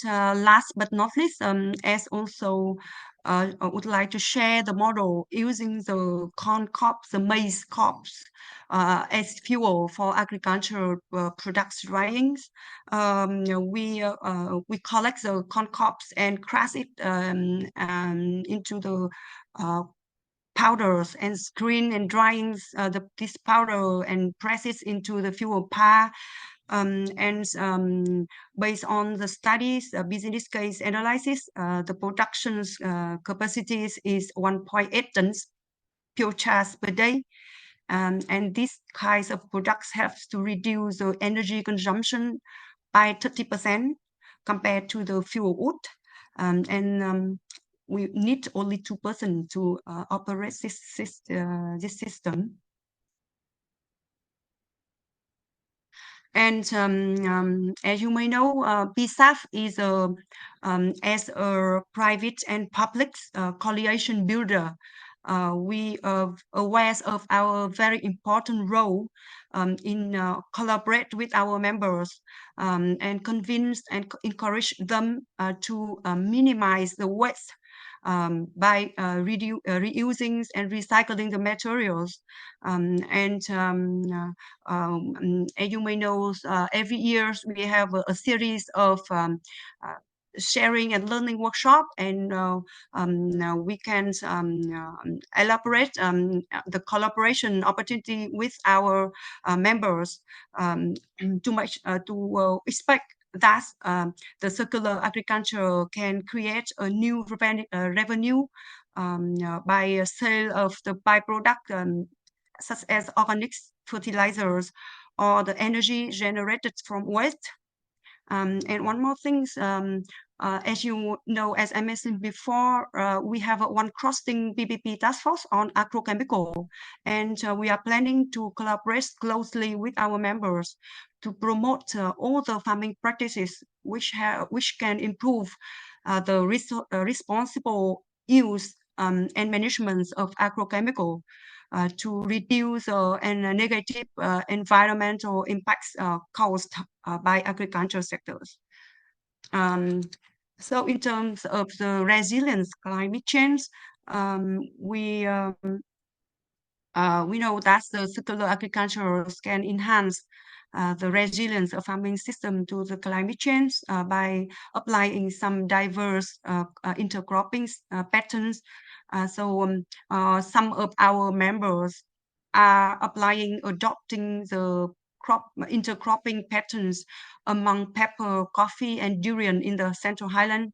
Last but not least, as also I would like to share the model using the corn cobs, the maize cobs, as fuel for agricultural products dryings. We collect the corn cobs and crush it into the powders, and screen and drying this powder and press it into the fuel pile. Based on the studies, business case analysis, the production's capacities is 1.8 tons pure charge per day. And these kinds of products have to reduce the energy consumption by 30% compared to the fuel wood. We need only 2 persons to operate this system. And as you may know, PSAF is as a private and public coalition builder. We are aware of our very important role in collaborate with our members and convince and encourage them to minimize the waste by reusing and recycling the materials. As you may know, every year we have a series of sharing and learning workshop, and we can elaborate the collaboration opportunity with our members to expect that the circular agriculture can create a new revenue by sale of the byproduct such as organic fertilizers or the energy generated from waste. And one more thing, as you know, as I mentioned before, we have one crossing PPP task force on agrochemical, and we are planning to collaborate closely with our members to promote all the farming practices which can improve the responsible use and management of agrochemical to reduce negative environmental impacts caused by agriculture sectors. So in terms of the resilience climate change, we know that the circular agriculture can enhance the resilience of farming system to the climate change by applying some diverse intercropping patterns. Some of our members are adopting the intercropping patterns among pepper, coffee, and durian in the Central Highland.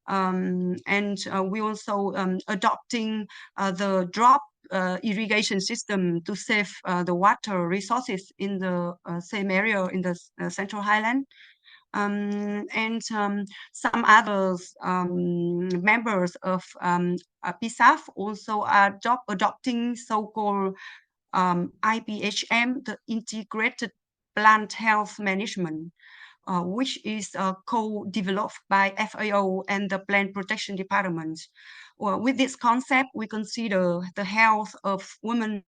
We also adopting the drop irrigation system to save the water resources in the same area in the Central Highland. Some others members of PSAF also adopting so-called IPHM, the Integrated Plant Health Management, which is co-developed by FAO and the Plant Protection Department. With this concept, we consider the health of women,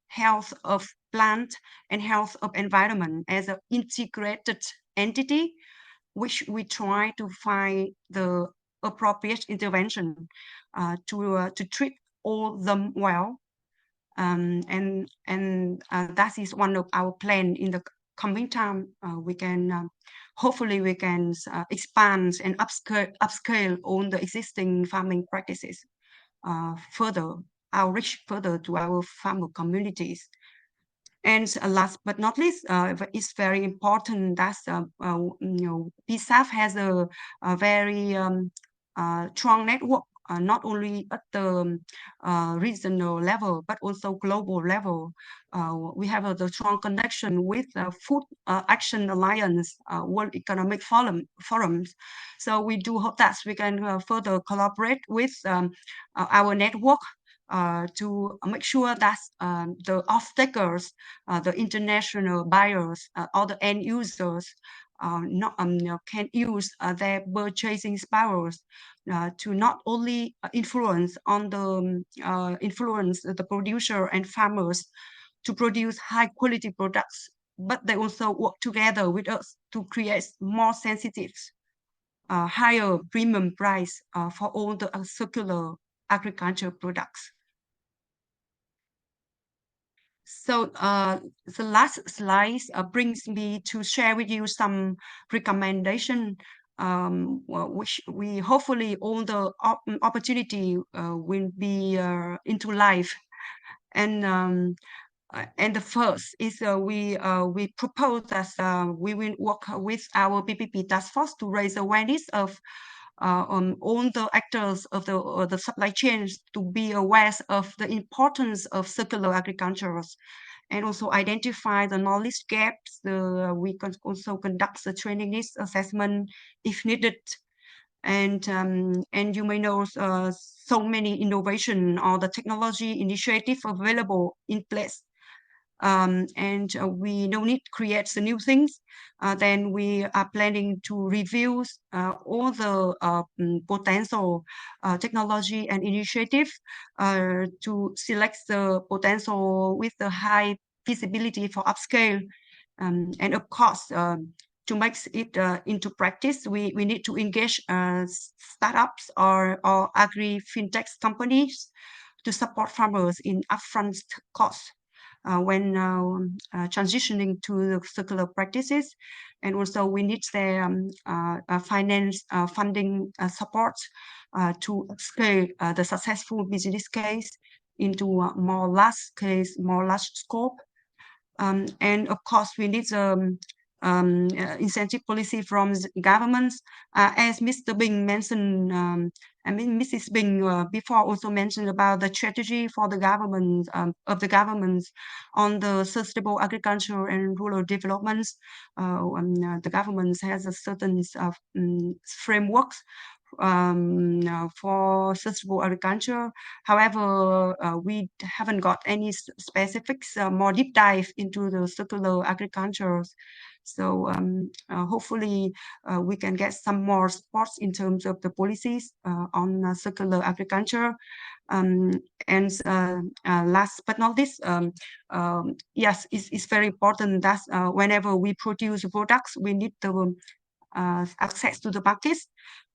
health of plant, and health of environment as an integrated entity, which we try to find the appropriate intervention to treat all them well. That is one of our plan in the coming time. We can hopefully we can expand and upscale on the existing farming practices, further outreach further to our farmer communities. And last but not least, it's very important that PSAF has a very strong network, not only at the regional level, but also global level. We have a strong connection with Food Action Alliance, World Economic Forums. So we do hope that we can further collaborate with our network to make sure that the off-takers, the international buyers, or the end users can use their purchasing powers to not only influence the producer and farmers to produce high quality products, but they also work together with us to create more sensitive, higher premium price for all the circular agriculture products. So the last slide brings me to share with you some recommendation, which we hopefully all the opportunity will be into life. And the first is we propose that we will work with our PPP task force to raise awareness of on all the actors of the supply chains to be aware of the importance of circular agriculture, and also identify the knowledge gaps. We can also conduct the training needs assessment if needed. And you may know so many innovation or the technology initiative available in place. We no need to create the new things. Then we are planning to review all the potential technology and initiative to select the potential with the high feasibility for upscale. And of course, to make it into practice, we need to engage startups or agri-fintech companies to support farmers in upfront costs when transitioning to the circular practices. And also we need their funding support to scale the successful business case into a more large scope. And of course, we need incentive policy from governments, as Mr. Bing mentioned. Mrs. Bing before also mentioned about the strategy for the government on the sustainable agriculture and rural developments. The government has a certain frameworks for sustainable agriculture. However, we haven't got any specifics, more deep dive into the circular agriculture. So hopefully we can get some more support in terms of the policies on circular agriculture. And last but not least, yes, it's very important that whenever we produce products, we need the access to the markets.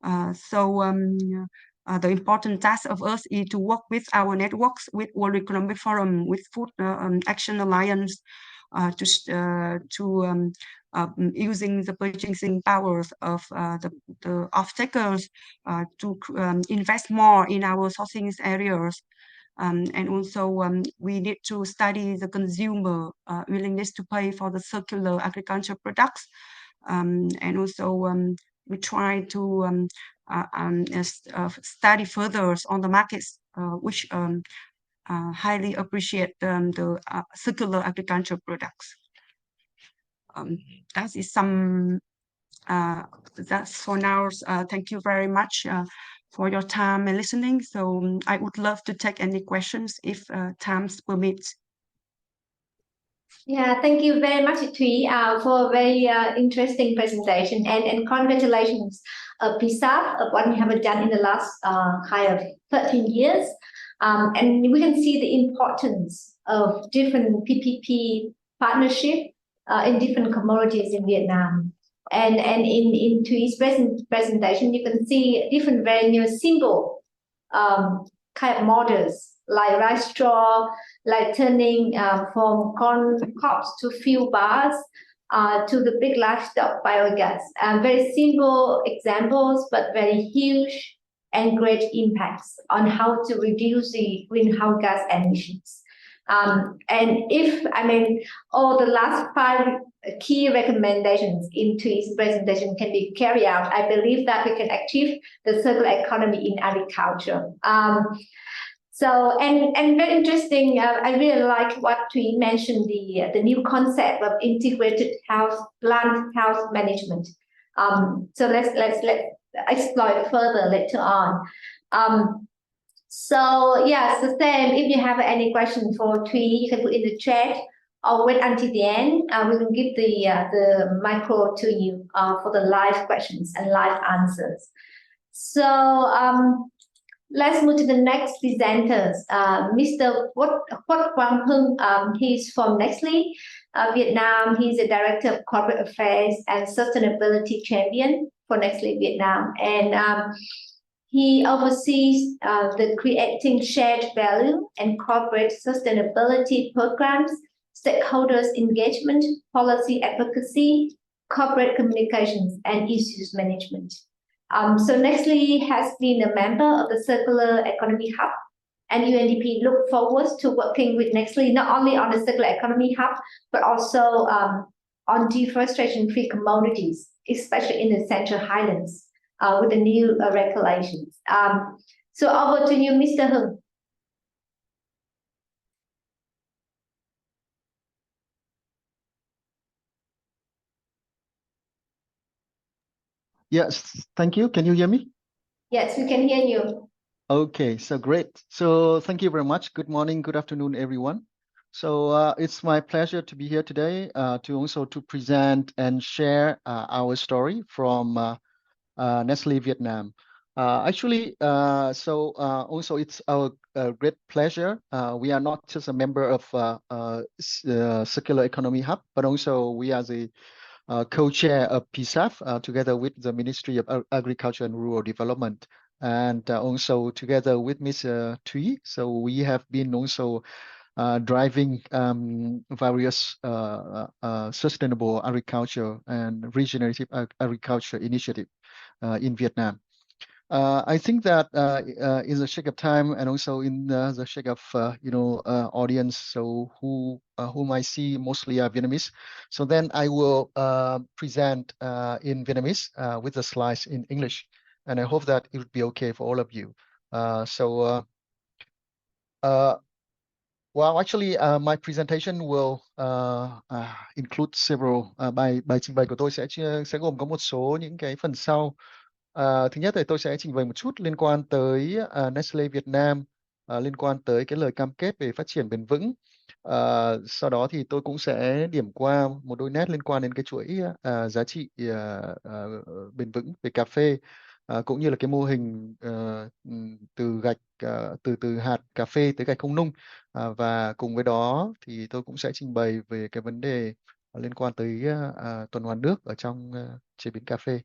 The important task of us is to work with our networks, with World Economic Forum, with Food Action Alliance, using the purchasing powers of the off-takers to invest more in our sourcing areas. And also we need to study the consumer willingness to pay for the circular agriculture products. And also we try to study further on the markets, which highly appreciate the circular agriculture products. That is some, that's for now. Thank you very much for your time and listening. So I would love to take any questions if time permits. Yeah, thank you very much, Thúy, for a very interesting presentation, and congratulations, PSAP, of what you have done in the last kind of 13 years. And we can see the importance of different PPP partnership in different commodities in Vietnam. And in Thúy's presentation, you can see different very new simple kind of models, like rice straw, like turning from corn cobs to fuel bars, to the big livestock biogas. Very simple examples, but very huge and great impacts on how to reduce the greenhouse gas emissions. And if, all the last 5 key recommendations in Thúy's presentation can be carried out, I believe that we can achieve the circular economy in agriculture. So, and very interesting, I really like what Thúy mentioned, the new concept of integrated plant health management. So let's explore it further later on. So yes, the same, if you have any questions for Thúy, you can put in the chat or wait until the end. We will give the micro to you for the live questions and live answers. So let's move to the next presenters. Mr. Quoc Quang Hưng, he's from Nestle Vietnam. He's a Director of Corporate Affairs and Sustainability Champion for Nestle Vietnam. And he oversees the creating shared value and corporate sustainability programs, stakeholders engagement, policy advocacy, corporate communications, and issues management. So Nestle has been a member of the Circular Economy Hub, and UNDP look forward to working with Nestle not only on the Circular Economy Hub, but also on deforestation-free commodities, especially in the Central Highlands with the new regulations. So over to you, Mr. Hưng. Yes, thank you. Can you hear me? Yes, we can hear you. Okay, so great. So thank you very much. Good morning, good afternoon, everyone. So it's my pleasure to be here today to present and share our story from Nestle Vietnam. Also it's our great pleasure. We are not just a member of Circular Economy Hub, but also we are the co-chair of PSAF together with the Ministry of Agriculture and Rural Development, and also together with Ms. Thuy. So we have been also driving various sustainable agriculture and regenerative agriculture initiative in Vietnam. I think that in the sake of time and also in the sake of audience, so whom I see mostly are Vietnamese. So then I will present in Vietnamese with the slides in English, and I hope that it would be okay for all of you. Well, actually, my presentation will include several bài trình bày của tôi sẽ gồm có một số những cái phần sau. Thứ nhất thì tôi sẽ trình bày một chút liên quan tới Nestle Việt Nam, liên quan tới cái lời cam kết về phát triển bền vững. Sau đó thì tôi cũng sẽ điểm qua một đôi nét liên quan đến cái chuỗi giá trị bền vững về cà phê, cũng như là cái mô hình từ gạch từ hạt cà phê tới gạch không nung, và cùng với đó thì tôi cũng sẽ trình bày về cái vấn đề liên quan tới tuần hoàn nước ở trong chế biến cà phê.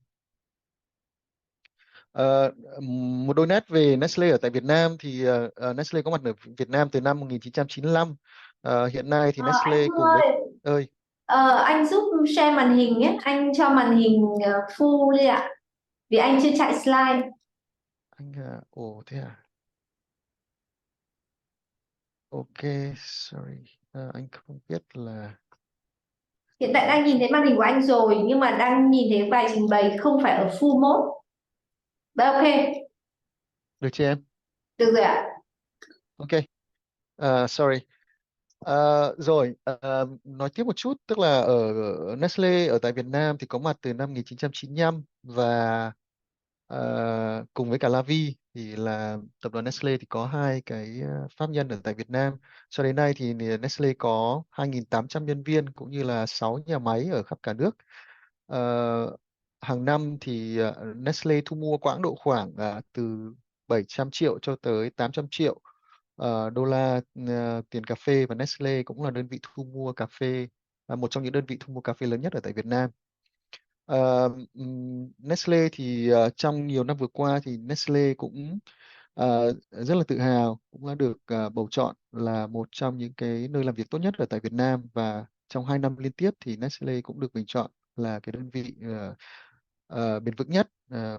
Một đôi nét về Nestle ở tại Việt Nam thì Nestle có mặt ở Việt Nam từ năm 1995. Hiện nay thì Nestle Anh cùng với ơi, anh giúp share màn hình nhé, anh cho màn hình full đi ạ, vì anh chưa chạy slide. Anh thế à? Ok, sorry, anh không biết là Hiện tại đang nhìn thấy màn hình của anh rồi, nhưng mà đang nhìn thấy bài trình bày không phải ở full mode. Đấy, ok. được chưa em? Được rồi ạ. Ok, sorry. Rồi, nói tiếp một chút, tức là ở Nestle ở tại Việt Nam thì có mặt từ năm 1995, và cùng với cả La Vie thì là tập đoàn Nestle thì có hai cái pháp nhân ở tại Việt Nam. Cho đến nay thì Nestle có 2.800 nhân viên cũng như là 6 nhà máy ở khắp cả nước. Hàng năm thì Nestle thu mua quãng độ khoảng từ 700 triệu cho tới 800 triệu đô la tiền cà phê, và Nestle cũng là đơn vị thu mua cà phê, một trong những đơn vị thu mua cà phê lớn nhất ở tại Việt Nam. Nestle thì trong nhiều năm vừa qua thì Nestle cũng rất là tự hào, cũng đã được bầu chọn là một trong những cái nơi làm việc tốt nhất ở tại Việt Nam, và trong 2 năm liên tiếp thì Nestle cũng được bình chọn là cái đơn vị bền vững nhất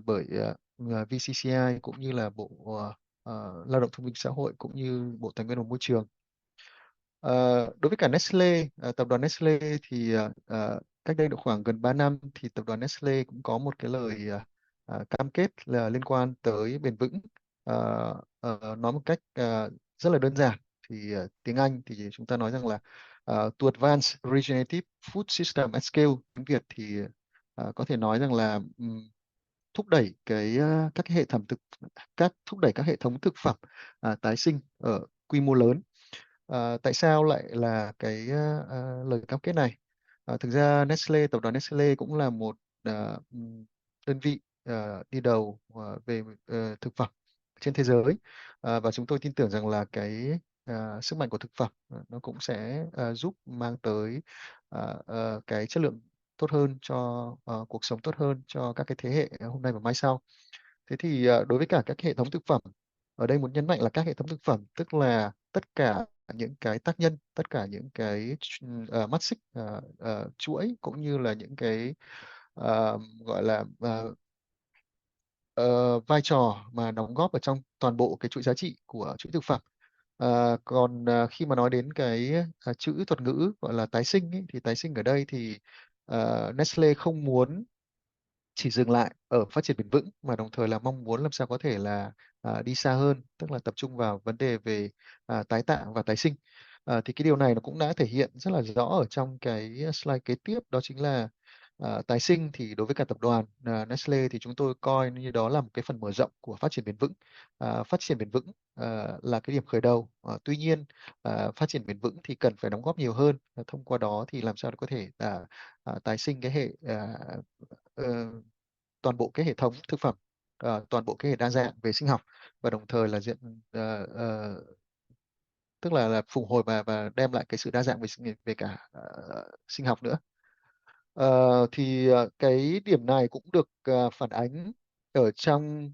bởi VCCI cũng như là Bộ Lao động Thương binh Xã hội cũng như Bộ Tài nguyên và Môi trường. Đối với cả Nestle, tập đoàn Nestle thì cách đây độ khoảng gần 3 năm thì tập đoàn Nestle cũng có một cái lời cam kết là liên quan tới bền vững. Nói một cách rất là đơn giản thì tiếng Anh thì chúng ta nói rằng là to advance regenerative food system at scale. Tiếng Việt thì có thể nói rằng là thúc đẩy các cái thúc đẩy các hệ thống thực phẩm tái sinh ở quy mô lớn. Tại sao lại là cái lời cam kết này? Thực ra Nestle, tập đoàn Nestle cũng là một đơn vị đi đầu về thực phẩm trên thế giới, và chúng tôi tin tưởng rằng là cái sức mạnh của thực phẩm nó cũng sẽ giúp mang tới cái chất lượng tốt hơn cho cuộc sống tốt hơn cho các cái thế hệ hôm nay và mai sau. Thế thì đối với cả các hệ thống thực phẩm, ở đây muốn nhấn mạnh là các hệ thống thực phẩm tức là tất cả những cái tác nhân, tất cả những cái mắt xích chuỗi, cũng như là những cái gọi là vai trò mà đóng góp ở trong toàn bộ cái chuỗi giá trị của chuỗi thực phẩm. Còn khi mà nói đến cái chữ thuật ngữ gọi là tái sinh ấy, thì tái sinh ở đây thì Nestle không muốn chỉ dừng lại ở phát triển bền vững, mà đồng thời là mong muốn làm sao có thể là đi xa hơn, tức là tập trung vào vấn đề về tái tạo và tái sinh. Thì cái điều này nó cũng đã thể hiện rất là rõ ở trong cái slide kế tiếp, đó chính là tái sinh thì đối với cả tập đoàn Nestle thì chúng tôi coi như đó là một cái phần mở rộng của phát triển bền vững. Phát triển bền vững là cái điểm khởi đầu. Tuy nhiên phát triển bền vững thì cần phải đóng góp nhiều hơn. Thông qua đó thì làm sao để có thể tái sinh cái hệ toàn bộ cái hệ thống thực phẩm, toàn bộ cái hệ đa dạng về sinh học, và đồng thời là tức là phục hồi và đem lại cái sự đa dạng về cả sinh học nữa. Cái điểm này cũng được phản ánh ở trong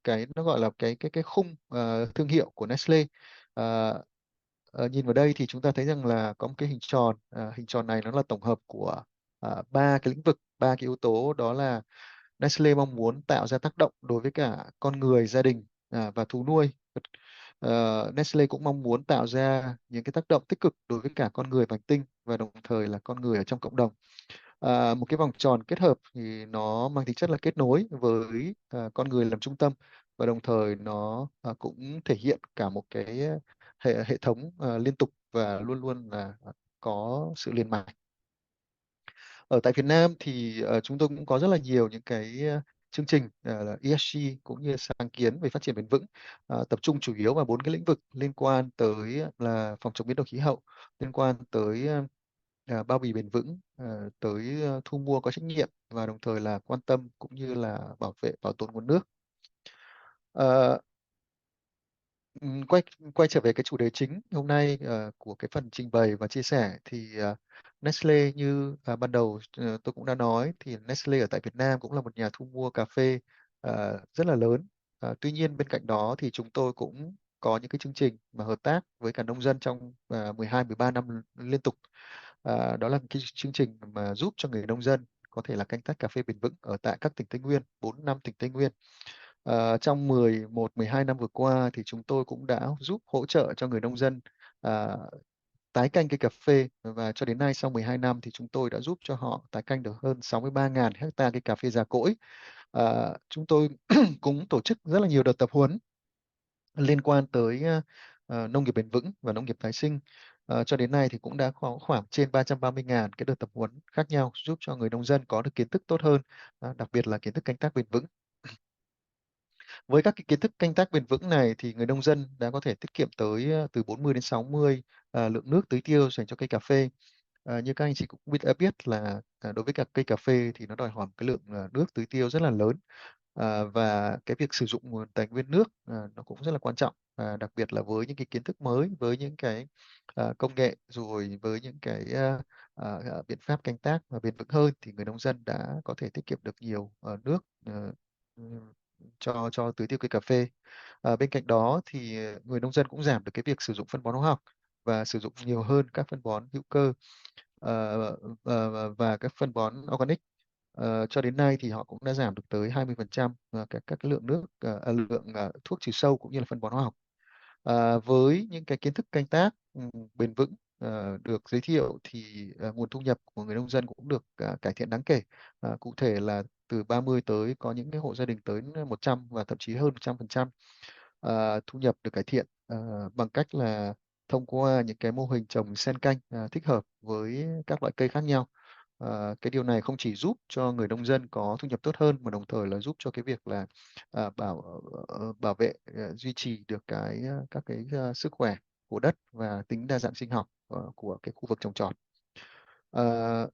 cái nó gọi là cái khung thương hiệu của Nestle. Ờ, Nhìn vào đây thì chúng ta thấy rằng là có một cái hình tròn. Hình tròn này nó là tổng hợp của ba cái lĩnh vực, ba cái yếu tố, đó là Nestle mong muốn tạo ra tác động đối với cả con người, gia đình và thú nuôi. Nestle cũng mong muốn tạo ra những cái tác động tích cực đối với cả con người và hành tinh, và đồng thời là con người ở trong cộng đồng. Một cái vòng tròn kết hợp thì nó mang tính chất là kết nối với con người làm trung tâm, và đồng thời nó cũng thể hiện cả một cái hệ thống liên tục và luôn luôn là có sự liền mạch. Ở tại Việt Nam thì chúng tôi cũng có rất là nhiều những cái chương trình là ESG cũng như sáng kiến về phát triển bền vững, tập trung chủ yếu vào 4 cái lĩnh vực liên quan tới là phòng chống biến đổi khí hậu, liên quan tới bao bì bền vững, tới thu mua có trách nhiệm, và đồng thời là quan tâm cũng như là bảo vệ bảo tồn nguồn nước. Ờ, quay quay trở về cái chủ đề chính hôm nay của cái phần trình bày và chia sẻ thì Nestle như ban đầu tôi cũng đã nói, thì Nestle ở tại Việt Nam cũng là một nhà thu mua cà phê rất là lớn. Tuy nhiên bên cạnh đó thì chúng tôi cũng có những cái chương trình mà hợp tác với cả nông dân trong 12-13 năm liên tục. Đó là cái chương trình mà giúp cho người nông dân có thể là canh tác cà phê bền vững ở tại các tỉnh Tây Nguyên, 4 năm tỉnh Tây Nguyên. Trong 11-12 năm vừa qua thì chúng tôi cũng đã giúp hỗ trợ cho người nông dân à, tái canh cây cà phê, và cho đến nay sau 12 năm thì chúng tôi đã giúp cho họ tái canh được hơn 63.000 hecta cây cà phê già cỗi. Chúng tôi cũng tổ chức rất là nhiều đợt tập huấn liên quan tới nông nghiệp bền vững và nông nghiệp tái sinh. Cho đến nay thì cũng đã có khoảng trên 330.000 cái đợt tập huấn khác nhau, giúp cho người nông dân có được kiến thức tốt hơn, đặc biệt là kiến thức canh tác bền vững. Với các cái kiến thức canh tác bền vững này thì người nông dân đã có thể tiết kiệm tới từ 40 đến 60 lượng nước tưới tiêu dành cho cây cà phê. Như các anh chị cũng biết là đối với cả cây cà phê thì nó đòi hỏi một cái lượng nước tưới tiêu rất là lớn. Và cái việc sử dụng nguồn tài nguyên nước nó cũng rất là quan trọng, đặc biệt là với những cái kiến thức mới, với những cái công nghệ, rồi với những cái biện pháp canh tác và bền vững hơn, thì người nông dân đã có thể tiết kiệm được nhiều nước cho tưới tiêu cây cà phê. Bên cạnh đó thì người nông dân cũng giảm được cái việc sử dụng phân bón hóa học và sử dụng nhiều hơn các phân bón hữu cơ và các phân bón organic. Cho đến nay thì họ cũng đã giảm được tới 20% các cái lượng nước, lượng thuốc trừ sâu cũng như là phân bón hóa học. Với những cái kiến thức canh tác bền vững được giới thiệu thì nguồn thu nhập của người nông dân cũng được cải thiện đáng kể. Cụ thể là từ 30 tới có những cái hộ gia đình tới 100 và thậm chí hơn 100%. Thu nhập được cải thiện bằng cách là thông qua những cái mô hình trồng xen canh thích hợp với các loại cây khác nhau. Cái điều này không chỉ giúp cho người nông dân có thu nhập tốt hơn, mà đồng thời là giúp cho cái việc là bảo vệ, duy trì được các cái sức khỏe của đất và tính đa dạng sinh học của cái khu vực trồng trọt. Ờ,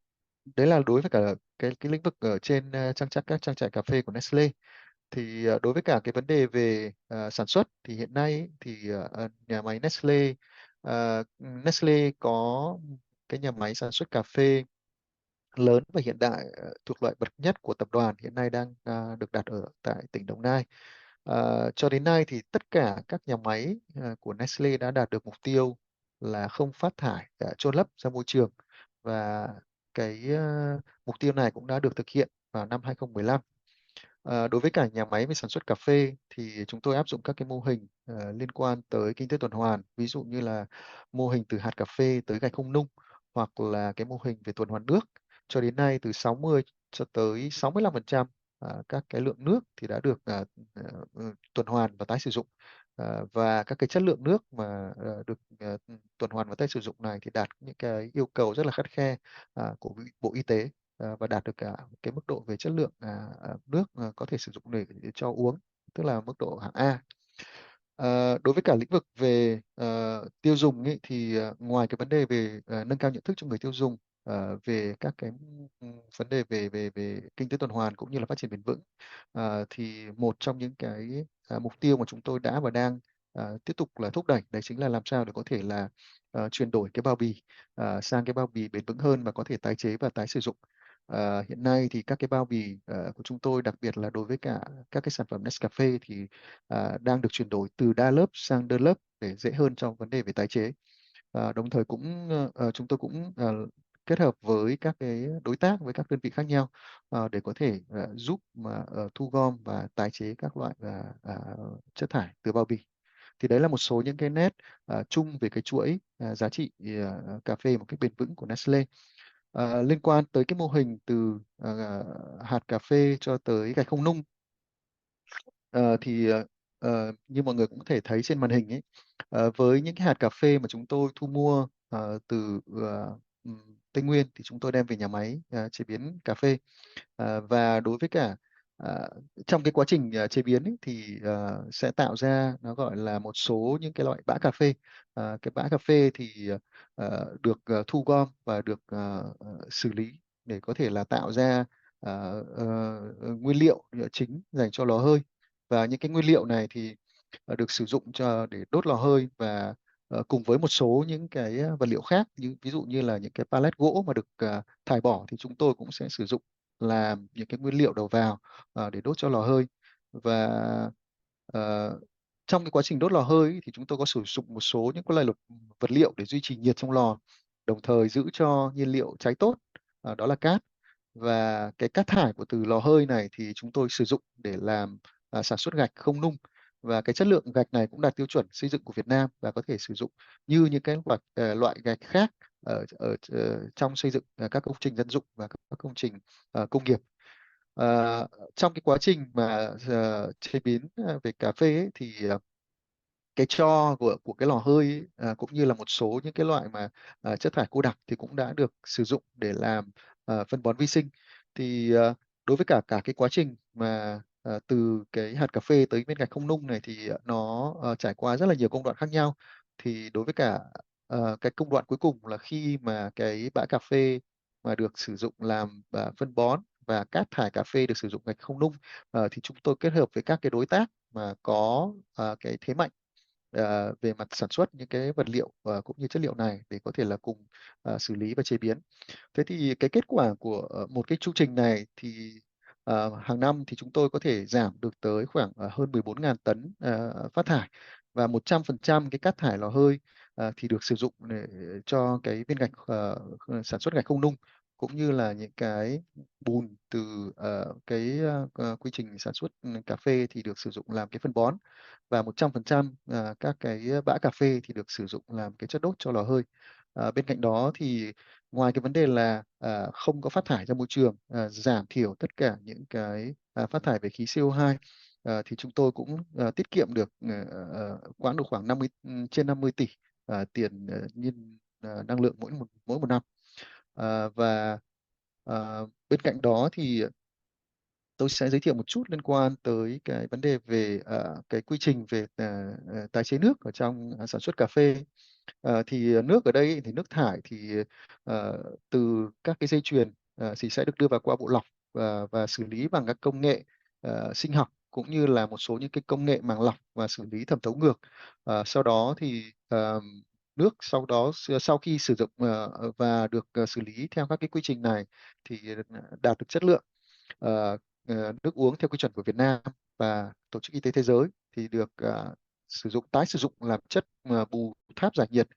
Đấy là đối với cả cái lĩnh vực ở trên các trang trại cà phê của Nestle. Thì đối với cả cái vấn đề về sản xuất thì hiện nay ấy, thì nhà máy Nestle có cái nhà máy sản xuất cà phê lớn và hiện đại thuộc loại bậc nhất của tập đoàn, hiện nay đang được đặt ở tại tỉnh Đồng Nai. Cho đến nay thì tất cả các nhà máy của Nestle đã đạt được mục tiêu là không phát thải chôn lấp ra môi trường, và cái mục tiêu này cũng đã được thực hiện vào năm 2015. Đối với cả nhà máy về sản xuất cà phê thì chúng tôi áp dụng các cái mô hình liên quan tới kinh tế tuần hoàn, ví dụ như là mô hình từ hạt cà phê tới gạch không nung, hoặc là cái mô hình về tuần hoàn nước. Cho đến nay từ 60 cho tới 65% các cái lượng nước thì đã được tuần hoàn và tái sử dụng. Và các cái chất lượng nước mà được tuần hoàn và tái sử dụng này thì đạt những cái yêu cầu rất là khắt khe của Bộ Y tế, và đạt được cả cái mức độ về chất lượng nước có thể sử dụng để cho uống, tức là mức độ hạng A. Đối với cả lĩnh vực về tiêu dùng ấy, thì ngoài cái vấn đề về nâng cao nhận thức cho người tiêu dùng về các cái vấn đề về về về kinh tế tuần hoàn cũng như là phát triển bền vững, thì một trong những cái mục tiêu mà chúng tôi đã và đang tiếp tục là thúc đẩy, đấy chính là làm sao để có thể là chuyển đổi cái bao bì sang cái bao bì bền vững hơn và có thể tái chế và tái sử dụng. Hiện nay thì các cái bao bì của chúng tôi, đặc biệt là đối với cả các cái sản phẩm Nescafe thì đang được chuyển đổi từ đa lớp sang đơn lớp để dễ hơn trong vấn đề về tái chế. Đồng thời cũng chúng tôi cũng kết hợp với các cái đối tác, với các đơn vị khác nhau để có thể giúp mà thu gom và tái chế các loại chất thải từ bao bì. Thì đấy là một số những cái nét chung về cái chuỗi giá trị cà phê một cách bền vững của Nestle. Liên quan tới cái mô hình từ hạt cà phê cho tới gạch không nung thì như mọi người cũng có thể thấy trên màn hình ấy, với những cái hạt cà phê mà chúng tôi thu mua từ Tây Nguyên thì chúng tôi đem về nhà máy chế biến cà phê. Và đối với cả trong cái quá trình chế biến ấy, thì sẽ tạo ra nó gọi là một số những cái loại bã cà phê. Cái bã cà phê thì được thu gom và được xử lý để có thể là tạo ra nguyên liệu chính dành cho lò hơi. Và những cái nguyên liệu này thì được sử dụng để đốt lò hơi và cùng với một số những cái vật liệu khác, như ví dụ như là những cái pallet gỗ mà được thải bỏ thì chúng tôi cũng sẽ sử dụng làm những cái nguyên liệu đầu vào để đốt cho lò hơi. Và trong cái quá trình đốt lò hơi ấy, thì chúng tôi có sử dụng một số những cái loại vật liệu để duy trì nhiệt trong lò, đồng thời giữ cho nhiên liệu cháy tốt, đó là cát. Và cái cát thải của từ lò hơi này thì chúng tôi sử dụng để làm sản xuất gạch không nung. Và cái chất lượng gạch này cũng đạt tiêu chuẩn xây dựng của Việt Nam và có thể sử dụng như những cái loại gạch khác trong xây dựng các công trình dân dụng và các công trình công nghiệp. Trong cái quá trình mà chế biến về cà phê ấy, thì cái tro của cái lò hơi ấy, cũng như là một số những cái loại mà chất thải cô đặc thì cũng đã được sử dụng để làm phân bón vi sinh. Thì đối với cả cái quá trình mà từ cái hạt cà phê tới viên gạch không nung này thì nó trải qua rất là nhiều công đoạn khác nhau. Thì đối với cả cái công đoạn cuối cùng là khi mà cái bã cà phê mà được sử dụng làm phân bón và cát thải cà phê được sử dụng gạch không nung, thì chúng tôi kết hợp với các cái đối tác mà có cái thế mạnh về mặt sản xuất những cái vật liệu cũng như chất liệu này để có thể là cùng xử lý và chế biến. Thế thì cái kết quả của một cái chu trình này thì hàng năm thì chúng tôi có thể giảm được tới khoảng hơn 14.000 tấn phát thải, và 100% cái cát thải lò hơi thì được sử dụng để cho cái viên gạch sản xuất gạch không nung, cũng như là những cái bùn từ cái quy trình sản xuất cà phê thì được sử dụng làm cái phân bón, và 100% các cái bã cà phê thì được sử dụng làm cái chất đốt cho lò hơi. Bên cạnh đó thì ngoài cái vấn đề là không có phát thải ra môi trường, giảm thiểu tất cả những cái phát thải về khí CO2, thì chúng tôi cũng tiết kiệm được khoảng 50 tỷ tiền nhiên năng lượng mỗi một năm. Và bên cạnh đó thì tôi sẽ giới thiệu một chút liên quan tới cái vấn đề về cái quy trình về tái chế nước ở trong sản xuất cà phê. Thì nước ở đây thì nước thải thì từ các cái dây chuyền thì sẽ được đưa vào qua bộ lọc và xử lý bằng các công nghệ sinh học, cũng như là một số những cái công nghệ màng lọc và xử lý thẩm thấu ngược. Sau đó thì nước sau khi sử dụng và được xử lý theo các cái quy trình này thì đạt được chất lượng nước uống theo quy chuẩn của Việt Nam và Tổ chức Y tế Thế giới, thì được tái sử dụng làm chất bù tháp giải nhiệt,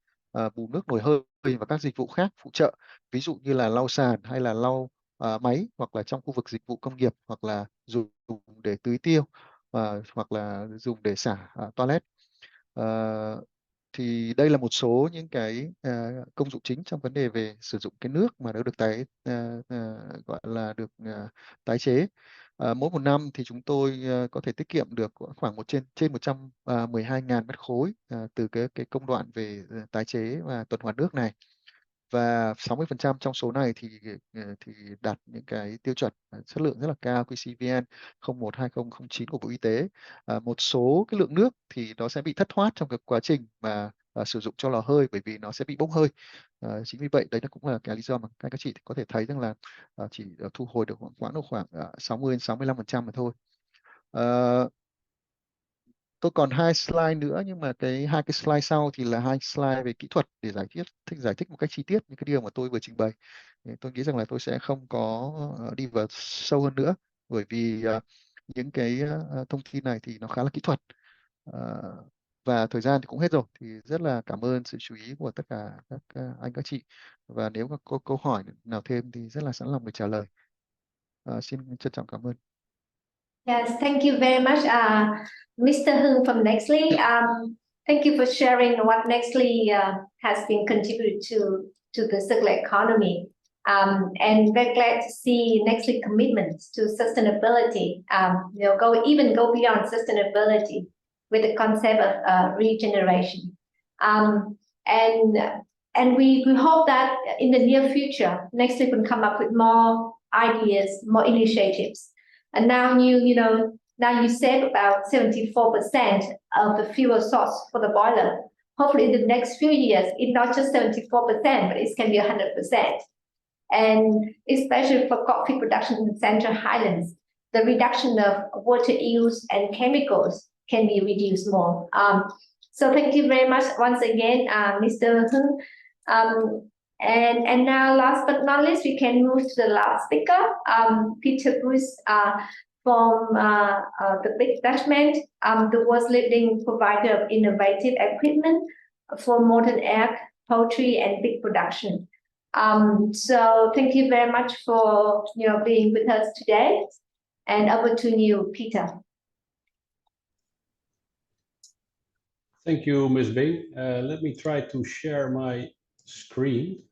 bù nước nồi hơi và các dịch vụ khác phụ trợ, ví dụ như là lau sàn hay là lau máy, hoặc là trong khu vực dịch vụ công nghiệp, hoặc là dùng để tưới tiêu, hoặc là dùng để xả toilet. Thì đây là một số những cái công dụng chính trong vấn đề về sử dụng cái nước mà nó được gọi là được tái chế. Mỗi một năm thì chúng tôi có thể tiết kiệm được khoảng trên 112.000 mét khối từ cái công đoạn về tái chế và tuần hoàn nước này. Và 60% trong số này thì đạt những cái tiêu chuẩn chất lượng rất là cao QCVN 012009 của Bộ Y tế. Một số cái lượng nước thì nó sẽ bị thất thoát trong cái quá trình mà sử dụng cho lò hơi, bởi vì nó sẽ bị bốc hơi. Chính vì vậy đấy cũng là cái lý do mà các chị có thể thấy rằng là chỉ thu hồi được khoảng 60-65% mà thôi. Tôi còn 2 slide nữa, nhưng mà hai cái slide sau thì là 2 slide về kỹ thuật để giải thích một cách chi tiết những cái điều mà tôi vừa trình bày. Tôi nghĩ rằng là tôi sẽ không có đi vào sâu hơn nữa, bởi vì những cái thông tin này thì nó khá là kỹ thuật. Và thời gian thì cũng hết rồi, thì rất là cảm ơn sự chú ý của tất cả các anh các chị, và nếu có câu hỏi nào thêm thì rất là sẵn lòng để trả lời. Xin trân trọng cảm ơn. Yes, thank you very much, Mr. Hưng from Nextly. Thank you for sharing what Nextly has been contributed to the circular economy. And very glad to see Nextly commitments to sustainability. Go beyond sustainability with the concept of regeneration. And we hope that in the near future, Nextly can come up with more ideas, more initiatives. And now you save about 74% of the fuel source for the boiler. Hopefully in the next few years, it's not just 74%, but it can be 100%. And especially for coffee production in the Central Highlands, the reduction of water use and chemicals can be reduced more. So thank you very much once again, Mr. Hưng. And now, last but not least, we can move to the last speaker, Peter Bruce from the Big Dutchman, the world's leading provider of innovative equipment for modern egg, poultry, and pig production. So thank you very much for being with us today. And over to you, Peter. Thank you, Ms. Bing. Let me try to share my screen.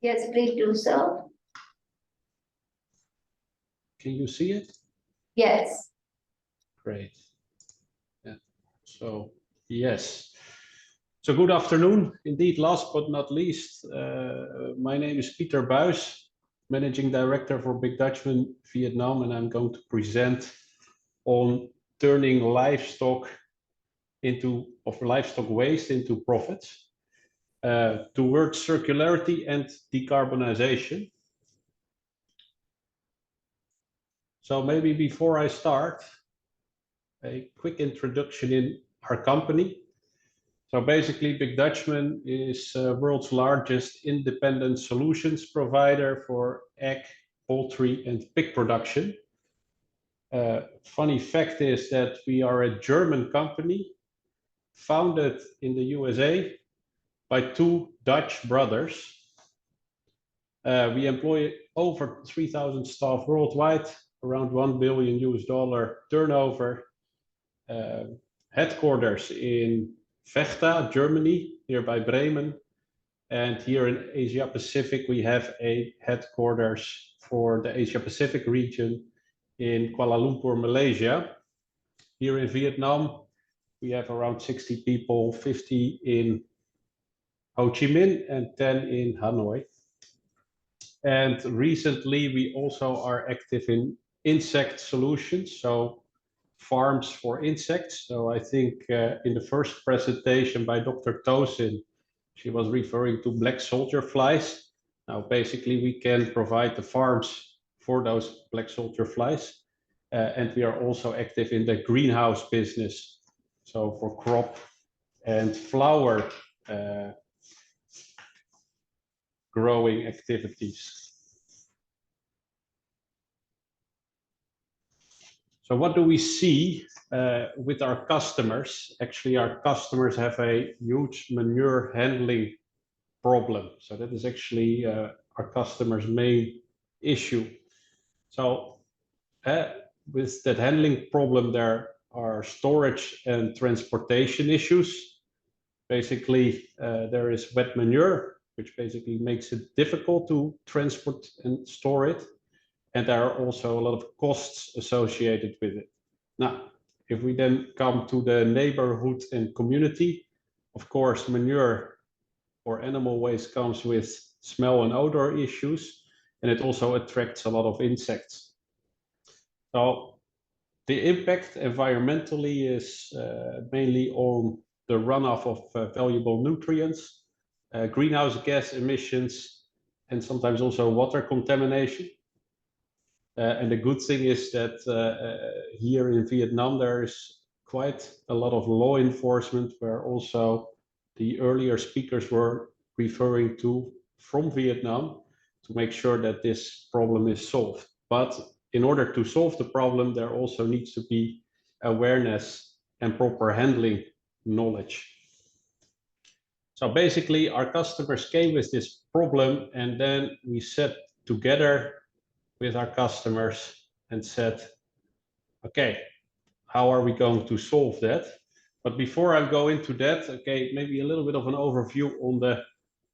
Yes, please do so. Can you see it? Yes. Great. Yeah. So, yes. So good afternoon. Indeed, last but not least, my name is Peter Buys, Managing Director for Big Dutchman Viet Nam, and I'm going to present on turning livestock waste into profits towards circularity and decarbonization. So maybe before I start, a quick introduction in our company. So basically, Big Dutchman is world's largest independent solutions provider for egg, poultry, and pig production. Funny fact is that we are a German company founded in the USA by two Dutch brothers. We employ over 3,000 staff worldwide, around $1 billion turnover. Headquarters in Vechta, Germany, nearby Bremen. And here in Asia Pacific, we have a headquarters for the Asia Pacific region in Kuala Lumpur, Malaysia. Here in Vietnam, we have around 60 people, 50 in Ho Chi Minh and 10 in Hanoi. And recently, we also are active in insect solutions, so farms for insects. So I think in the first presentation by Dr. Tosin, she was referring to black soldier flies. Now, basically, we can provide the farms for those black soldier flies. And we are also active in the greenhouse business. So for crop and flower growing activities. So what do we see with our customers? Actually, our customers have a huge manure handling problem. So that is actually our customers' main issue. So with that handling problem, there are storage and transportation issues. Basically, there is wet manure, which basically makes it difficult to transport and store it. And there are also a lot of costs associated with it. Now, if we then come to the neighborhood and community, of course, manure or animal waste comes with smell and odor issues, and it also attracts a lot of insects. So the impact environmentally is mainly on the runoff of valuable nutrients, greenhouse gas emissions, and sometimes also water contamination. And the good thing is that here in Vietnam, there is quite a lot of law enforcement, where also the earlier speakers were referring to from Vietnam, to make sure that this problem is solved. But in order to solve the problem, there also needs to be awareness and proper handling knowledge. So basically, our customers came with this problem, and then we sat together with our customers and said, okay, how are we going to solve that? But before I go into that, okay, maybe a little bit of an overview on the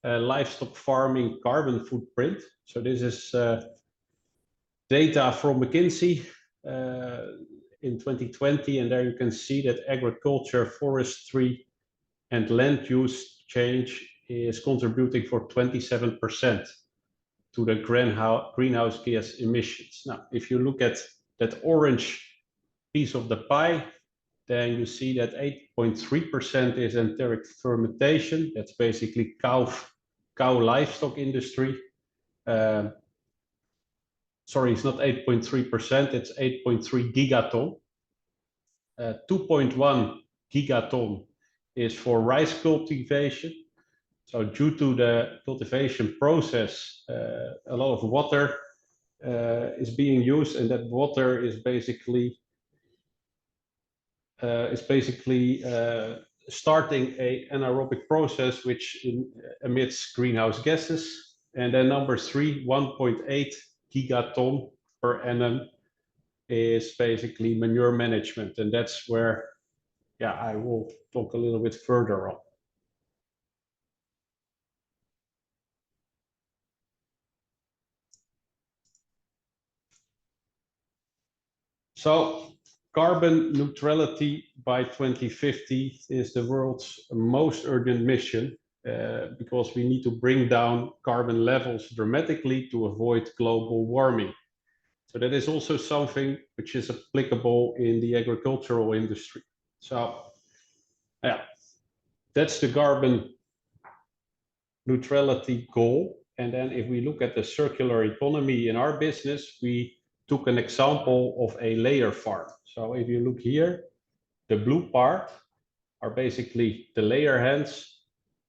livestock farming carbon footprint. So this is data from McKinsey in 2020, and there you can see that agriculture, forestry, and land use change is contributing for 27% to the greenhouse gas emissions. Now, if you look at that orange piece of the pie, then you see that 8.3% is enteric fermentation. That's basically cow livestock industry. Sorry, it's not 8.3%, it's 8.3 gigaton. 2.1 gigaton is for rice cultivation. So due to the cultivation process, a lot of water is being used, and that water is basically starting an anaerobic process which emits greenhouse gases. And then number 3, 1.8 gigaton per annum is basically manure management, and that's where, yeah, I will talk a little bit further on. So carbon neutrality by 2050 is the world's most urgent mission, because we need to bring down carbon levels dramatically to avoid global warming. So that is also something which is applicable in the agricultural industry. So yeah, that's the carbon neutrality goal. And then if we look at the circular economy in our business, we took an example of a layer farm. So if you look here, the blue part are basically the layer hens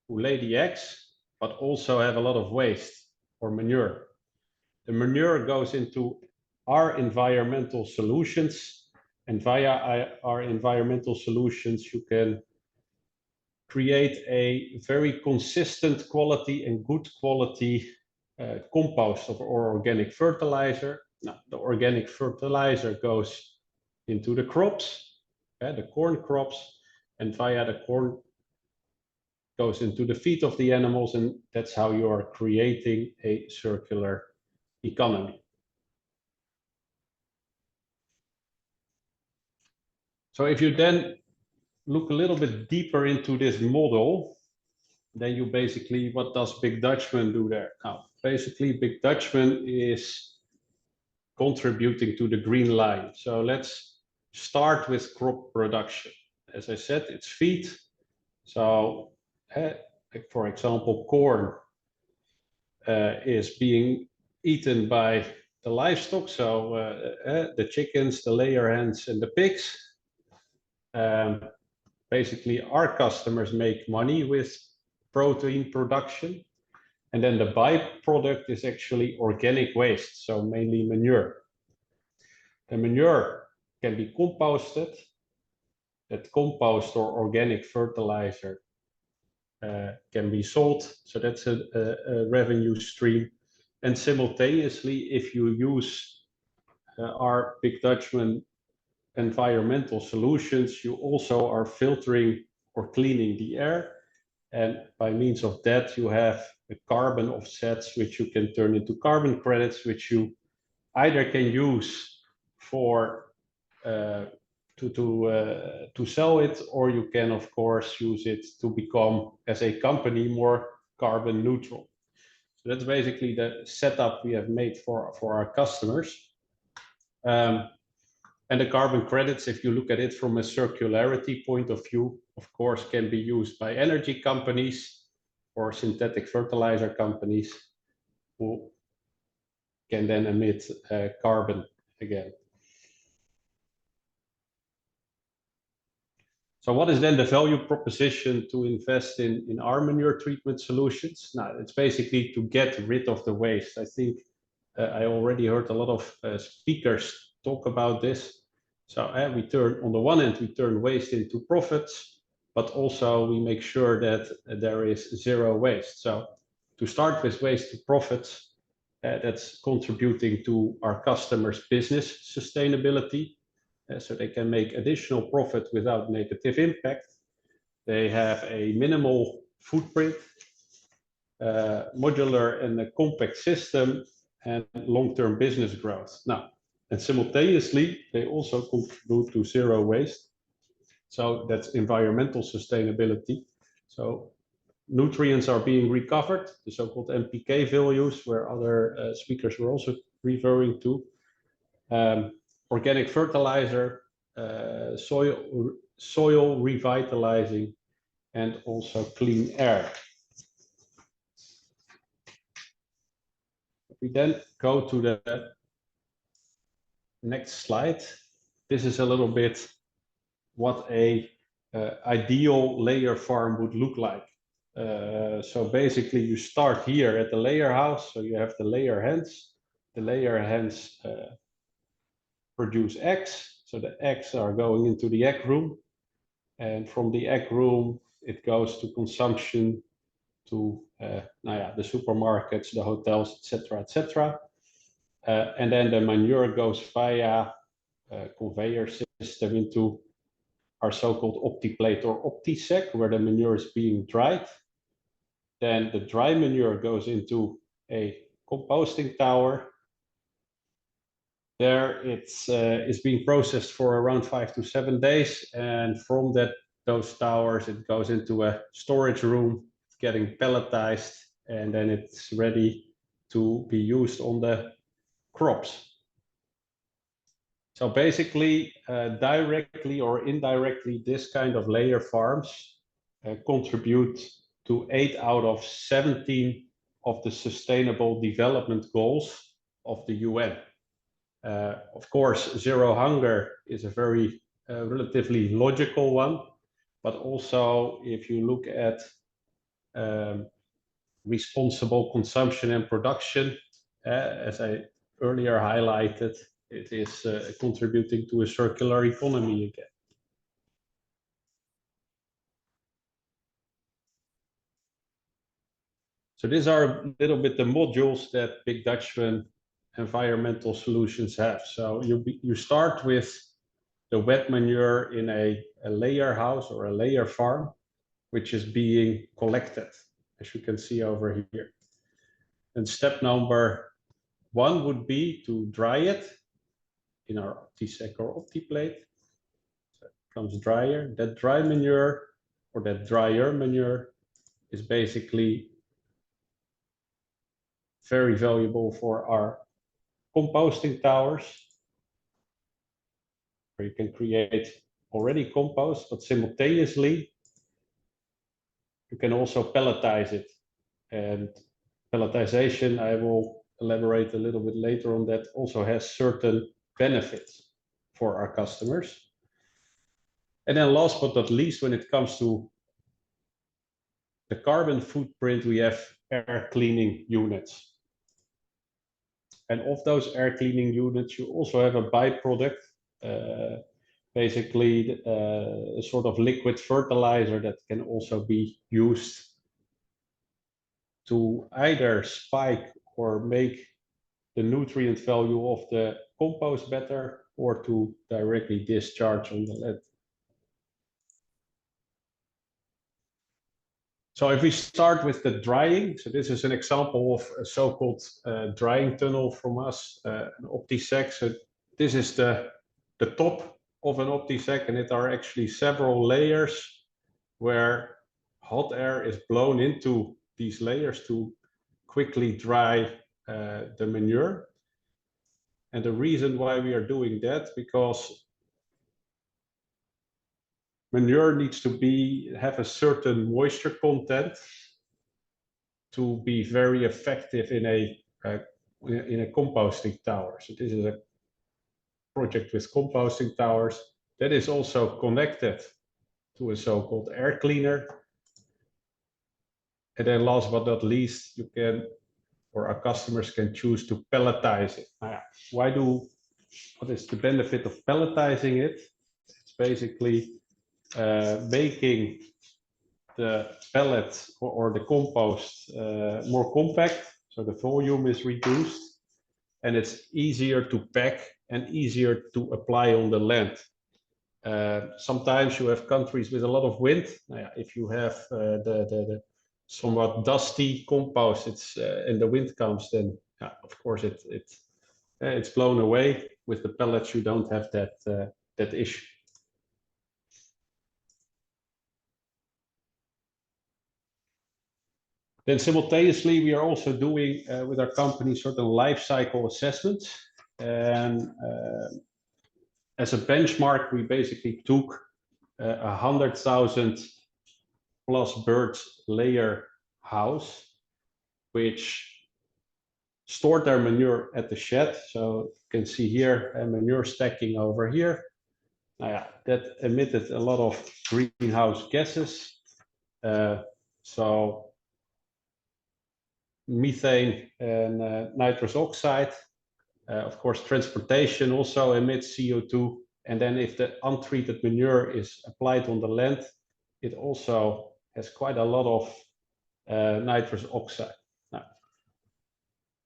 who lay the eggs, but also have a lot of waste or manure. The manure goes into our environmental solutions, and via our environmental solutions, you can create a very consistent quality and good quality compost or organic fertilizer. Now, the organic fertilizer goes into the crops, the corn crops, and via the corn goes into the feed of the animals, and that's how you are creating a circular economy. So if you then look a little bit deeper into this model, then you basically, what does Big Dutchman do there? Now, basically, Big Dutchman is contributing to the green line. So let's start with crop production. As I said, it's feed. So, for example, corn is being eaten by the livestock. So the chickens, the layer hens, and the pigs. Basically, our customers make money with protein production. And then the byproduct is actually organic waste, so mainly manure. The manure can be composted. That compost or organic fertilizer can be sold. So that's a revenue stream. And simultaneously, if you use our Big Dutchman environmental solutions, you also are filtering or cleaning the air. And by means of that, you have the carbon offsets, which you can turn into carbon credits, which you either can use for to sell it, or you can, of course, use it to become, as a company, more carbon neutral. So that's basically the setup we have made for our customers. And the carbon credits, if you look at it from a circularity point of view, of course, can be used by energy companies or synthetic fertilizer companies who can then emit carbon again. So what is then the value proposition to invest in our manure treatment solutions? Now, it's basically to get rid of the waste. I think I already heard a lot of speakers talk about this. So we turn, on the one hand, we turn waste into profits, but also we make sure that there is zero waste. So to start with waste to profits, that's contributing to our customers' business sustainability. So they can make additional profit without negative impact. They have a minimal footprint, modular and a compact system, and long-term business growth. Now, and simultaneously, they also contribute to zero waste. So that's environmental sustainability. So nutrients are being recovered, the so-called NPK values, where other speakers were also referring to. Organic fertilizer, soil revitalizing, and also clean air. We then go to the next slide. This is a little bit what a ideal layer farm would look like. So basically you start here at the layer house. So you have the layer hens. The layer hens produce eggs. So the eggs are going into the egg room. And from the egg room, it goes to consumption to the supermarkets, the hotels, etc., etc. And then the manure goes via a conveyor system into our so-called optiplate or optisack, where the manure is being dried. Then the dry manure goes into a composting tower. There it's being processed for around 5 to 7 days, and from those towers it goes into a storage room, getting pelletized, and then it's ready to be used on the crops. So basically, directly or indirectly, this kind of layer farms contribute to 8 out of 17 of the Sustainable Development Goals of the UN. Of course, zero hunger is a very relatively logical one, but also if you look at responsible consumption and production, as I earlier highlighted, it is contributing to a circular economy again. So these are a little bit the modules that Big Dutchman environmental solutions have. So you start with the wet manure in a layer house or a layer farm, which is being collected, as you can see over here. And step number 1 would be to dry it in our optisack or optiplate. So it becomes drier. That dry manure or that drier manure is basically very valuable for our composting towers, where you can create already compost, but simultaneously you can also pelletize it. And pelletization, I will elaborate a little bit later on, that also has certain benefits for our customers. And then last but not least, when it comes to the carbon footprint, we have air cleaning units. And of those air cleaning units, you also have a byproduct, basically a sort of liquid fertilizer that can also be used to either spike or make the nutrient value of the compost better, or to directly discharge on the land. So if we start with the drying, so this is an example of a so-called drying tunnel from us, an optisack. So this is the top of an optisack, and it are actually several layers where hot air is blown into these layers to quickly dry the manure. And the reason why we are doing that, because manure needs to have a certain moisture content to be very effective in a in a composting tower. So this is a project with composting towers that is also connected to a so-called air cleaner. And then last but not least, you can, or our customers can choose to pelletize it. What is the benefit of pelletizing it? It's basically making the pellet or the compost more compact, so the volume is reduced, and it's easier to pack and easier to apply on the land. Sometimes you have countries with a lot of wind. If you have the somewhat dusty compost, and the wind comes, then of course it's blown away. With the pellets, you don't have that issue. Then simultaneously, we are also doing with our company certain life cycle assessments. And as a benchmark, we basically took 100,000 plus birds layer house, which stored their manure at the shed. So you can see here a manure stacking over here. That emitted a lot of greenhouse gases. So methane and nitrous oxide. Of course, transportation also emits CO2. And then if the untreated manure is applied on the land, it also has quite a lot of nitrous oxide.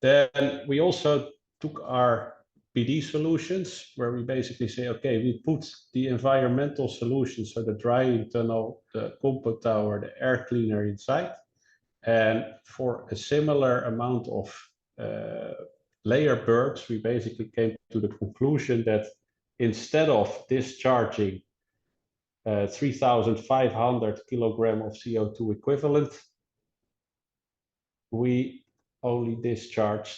Then we also took our PD solutions, where we basically say, okay, we put the environmental solutions, so the drying tunnel, the compost tower, the air cleaner inside. And for a similar amount of layer birds, we basically came to the conclusion that instead of discharging 3,500 kilograms of CO2 equivalent, we only discharged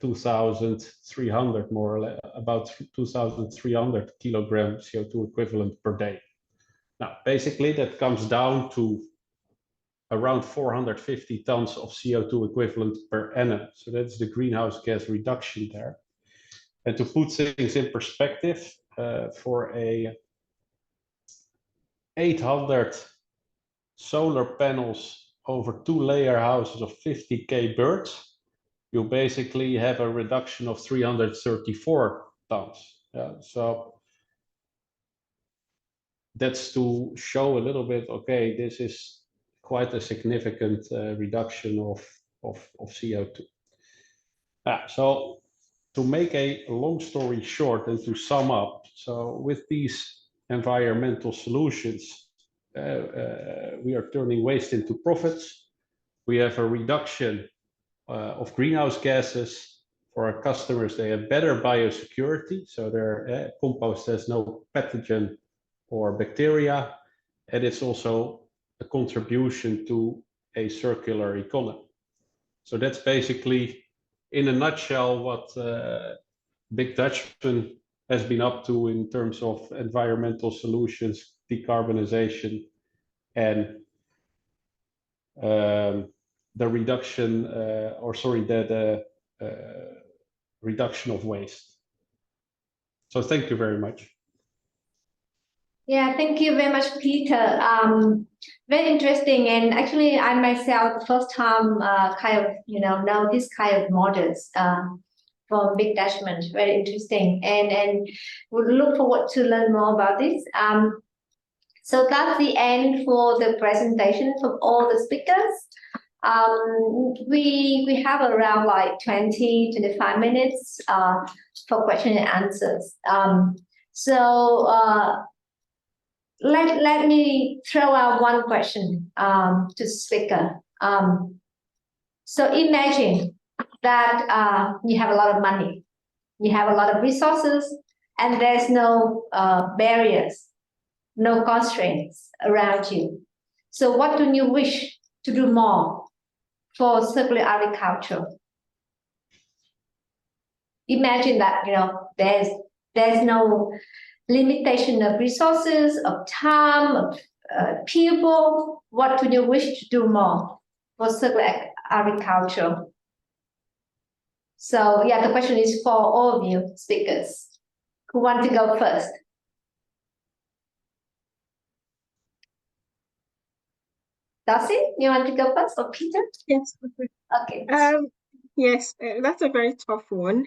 2,300, more or less, about 2,300 kilograms CO2 equivalent per day. Now, basically, that comes down to around 450 tons of CO2 equivalent per annum. So that's the greenhouse gas reduction there. And to put things in perspective, for a 800 solar panels over 2 layer houses of 50K birds, you basically have a reduction of 334 tons. So that's to show a little bit, okay, this is quite a significant reduction of CO2. So to make a long story short and to sum up, so with these environmental solutions, we are turning waste into profits. We have a reduction of greenhouse gases. For our customers, they have better biosecurity, so their compost has no pathogen or bacteria, and it's also a contribution to a circular economy. So that's basically, in a nutshell, what Big Dutchman has been up to in terms of environmental solutions, decarbonization, and the reduction, the reduction of waste. So thank you very much. Yeah, thank you very much, Peter. Very interesting, and actually, I myself, the first time, know this kind of models from Big Dutchman. Very interesting, and would look forward to learn more about this. So that's the end for the presentation from all the speakers. We have around like 20-25 minutes for question and answers. Let me throw out one question to the speaker. So imagine that you have a lot of money, you have a lot of resources, and there's no barriers, no constraints around you. So what do you wish to do more for circular agriculture? Imagine that there's no limitation of resources, of time, of people. What do you wish to do more for circular agriculture? So yeah, the question is for all of you speakers. Who want to go first? Darcy, you want to go first, or Peter? Yes. Okay. Yes, that's a very tough one.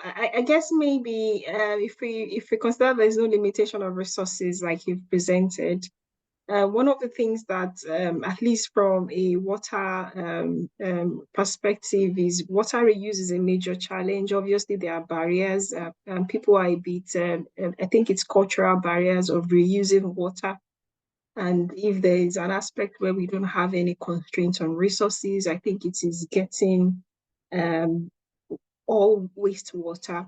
I guess maybe if we consider there's no limitation of resources like you've presented, one of the things that at least from a water perspective is water reuse is a major challenge. Obviously, there are barriers. People are a bit, I think it's cultural barriers of reusing water. And if there is an aspect where we don't have any constraints on resources, I think it is getting all wastewater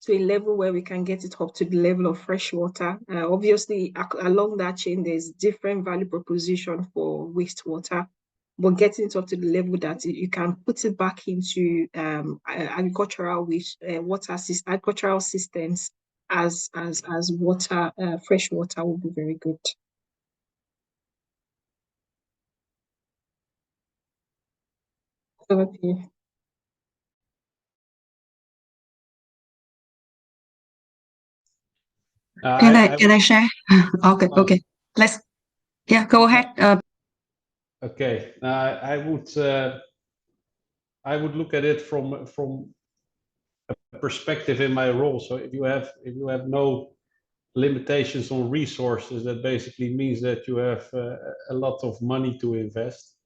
to a level where we can get it up to the level of fresh water. Obviously, along that chain, there's different value proposition for wastewater, but getting it up to the level that you can put it back into agricultural agricultural systems as water, fresh water would be very good. Okay. Can I share? Okay. Let's, go ahead. Okay, I would look at it from a perspective in my role. So if you have no limitations on resources, that basically means that you have a lot of money to invest.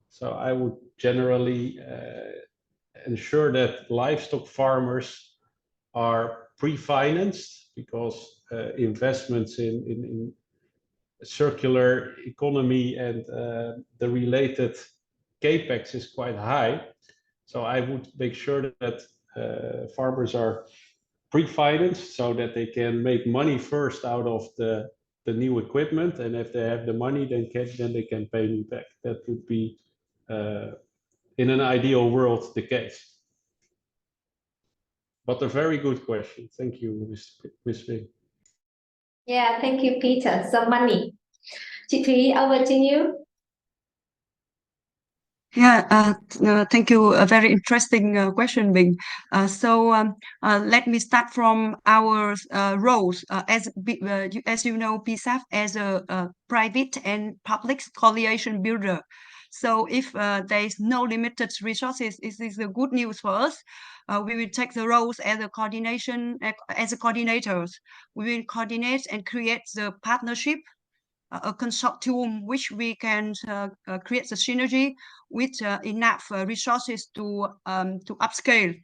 So I would generally ensure that livestock farmers are pre-financed, because investments in circular economy and the related capex is quite high. So I would make sure that farmers are pre-financed so that they can make money first out of the new equipment, and if they have the money, then they can pay me back. That would be in an ideal world the case. But a very good question. Thank you, Ms. Wing. Yeah, thank you, Peter. So money. Chị Thúy, over to you. Yeah, thank you. A very interesting question, Bing. Let me start from our roles as you know, PSAF as a private and public coalition builder. So if there is no limited resources, this is the good news for us. We will take the roles as a coordinators. We will coordinate and create the partnership, a consortium which we can create the synergy with enough resources to upscale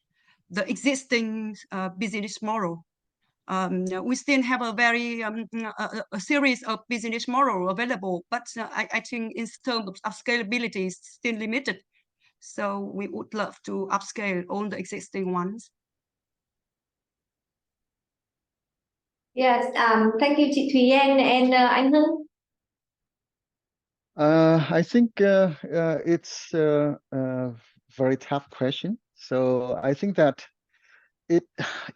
the existing business model. We still have a very a series of business model available, but I think in terms of scalability is still limited. So we would love to upscale all the existing ones. Yes, thank you, chị Thúy and anh Hưng. I think it's a very tough question. So I think that it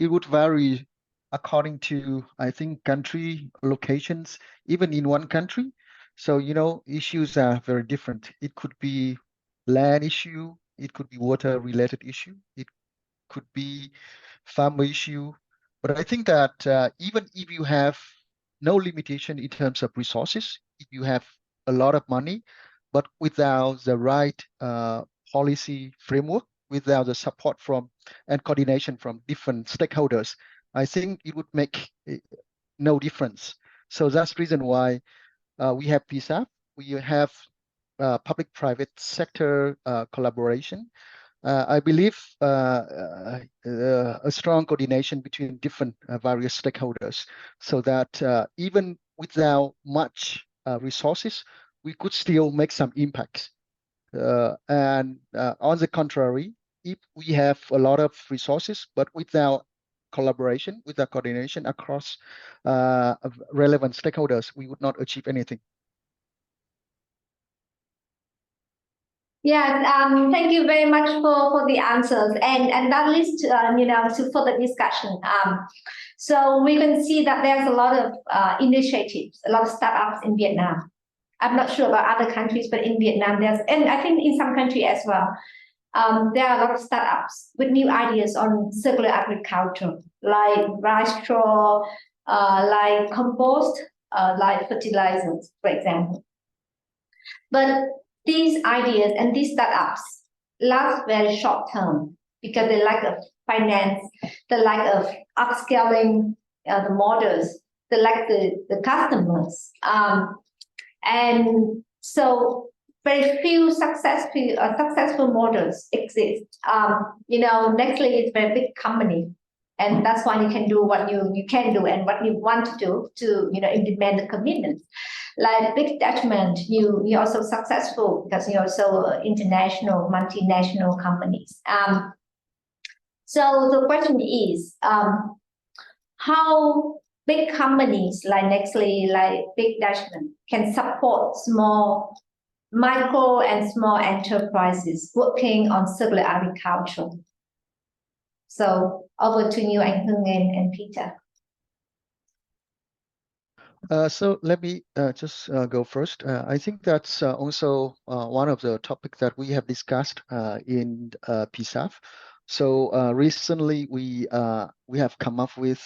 would vary according to, I think, country locations, even in one country. So, you know, issues are very different. It could be land issue, it could be water related issue, it could be farmer issue. But I think that even if you have no limitation in terms of resources, if you have a lot of money, but without the right policy framework, without the support from and coordination from different stakeholders, I think it would make no difference. So that's the reason why we have PSAF. We have public-private sector collaboration. I believe a strong coordination between different various stakeholders, so that even without much resources, we could still make some impact. And on the contrary, if we have a lot of resources, but without collaboration, without coordination across relevant stakeholders, we would not achieve anything. Yes, thank you very much for the answers, and that leads to to further discussion. So we can see that there's a lot of initiatives, a lot of startups in Vietnam. I'm not sure about other countries, but in Vietnam there's, and I think in some countries as well. there are a lot of startups with new ideas on circular agriculture, like rice straw, like compost, like fertilizers, for example. But these ideas and these startups last very short term because they lack of finance, the lack of upscaling the models, the lack the customers, and so very few successful models exist. Nestle is a very big company, and that's why you can do what you can do and what you want to do to implement the commitments. Like Big Dutchman, you're also successful because you're also international, multinational companies. So the question is, how big companies like Nestle, like Big Dutchman, can support micro and small enterprises working on circular agriculture? So over to you, Anh Hưng and Peter. So let me just go first. I think that's also one of the topics that we have discussed in PSAF. So recently we have come up with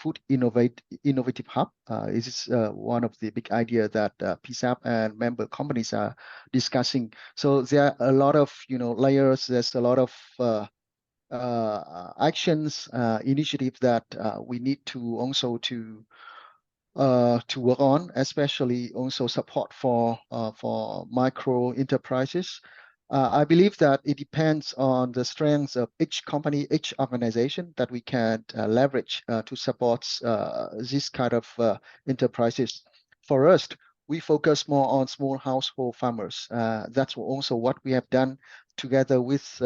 food innovative hub. This is one of the big idea that PSAF and member companies are discussing. So there are a lot of layers. There's a lot of actions, initiatives that we need to also to work on, especially also support for micro enterprises. I believe that it depends on the strengths of each company, each organization that we can leverage to support this kind of enterprises. For us, we focus more on small household farmers. That's also what we have done together with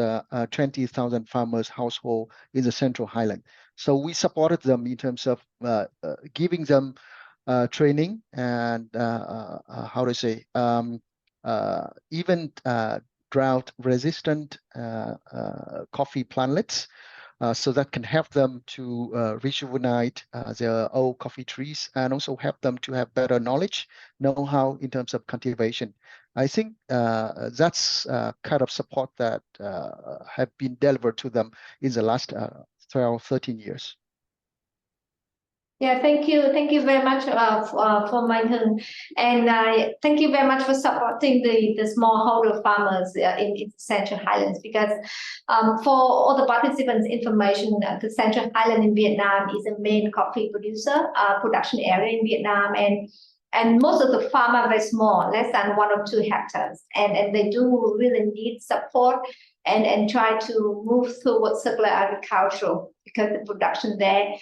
20,000 farmers household in the Central Highland. So we supported them in terms of giving them training and even drought resistant coffee plantlets, so that can help them to rejuvenate their old coffee trees and also help them to have better know-how in terms of cultivation. I think that's kind of support that have been delivered to them in the last 12, 13 years. Yeah, thank you very much for Anh Hưng, and thank you very much for supporting the smallholder farmers in Central Highlands, because for all the participants' information, the Central Highland in Vietnam is a main coffee production area in Vietnam, and most of the farmers are very small, less than 1 or 2 hectares, and they do really need support and try to move towards circular agriculture, because the production there,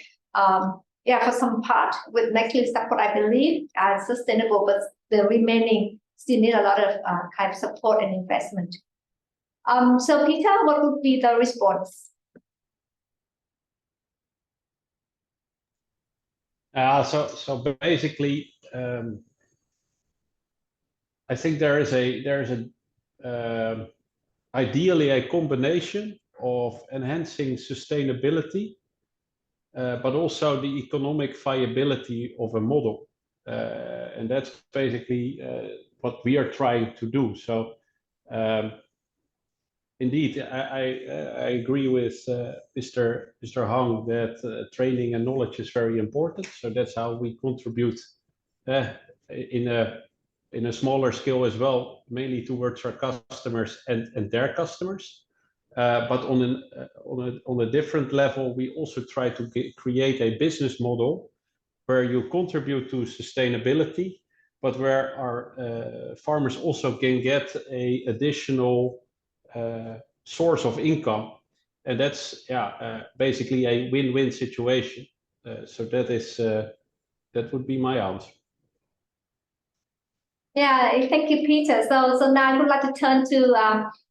for some part with Nestle support, I believe, are sustainable, but the remaining still need a lot of kind of support and investment. So Peter, what would be the response? So basically, I think there is ideally a combination of enhancing sustainability, but also the economic viability of a model, and that's basically what we are trying to do. So indeed, I agree with Mr. Hung that training and knowledge is very important. So that's how we contribute in a smaller scale as well, mainly towards our customers and their customers. But on a different level, we also try to create a business model where you contribute to sustainability, but where our farmers also can get an additional source of income, and that's basically a win-win situation. So that would be my answer. Yeah, thank you, Peter. So now I would like to turn to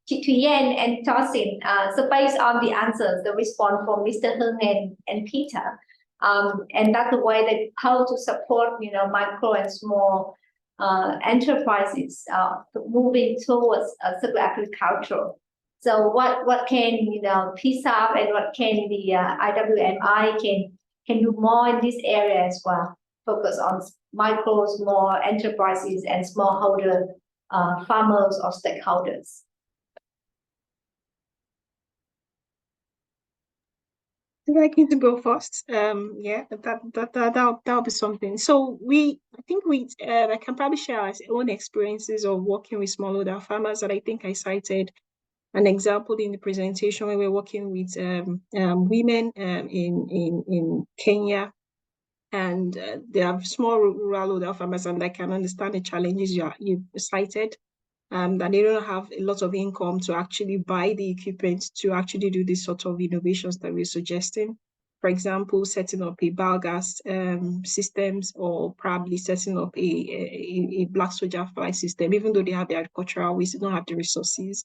Yen and Tosin. So based on the answers, the response from Mr. Hưng and Peter, and that's the way that how to support micro and small enterprises moving towards circular agriculture. So what can PSAF and what can the IWMI can do more in this area as well? Focus on micro, small enterprises and smallholder farmers or stakeholders? I'd like you to go first. Yeah, that'll be something. So I think I can probably share our own experiences of working with smallholder farmers. That I think I cited an example in the presentation where we're working with women in Kenya, and they have small rural farmers, and I can understand the challenges you cited. That they don't have a lot of income to actually buy the equipment to actually do this sort of innovations that we're suggesting. For example, setting up a biogas systems, or probably setting up a black soldier fly system, even though they have the agricultural waste, they don't have the resources.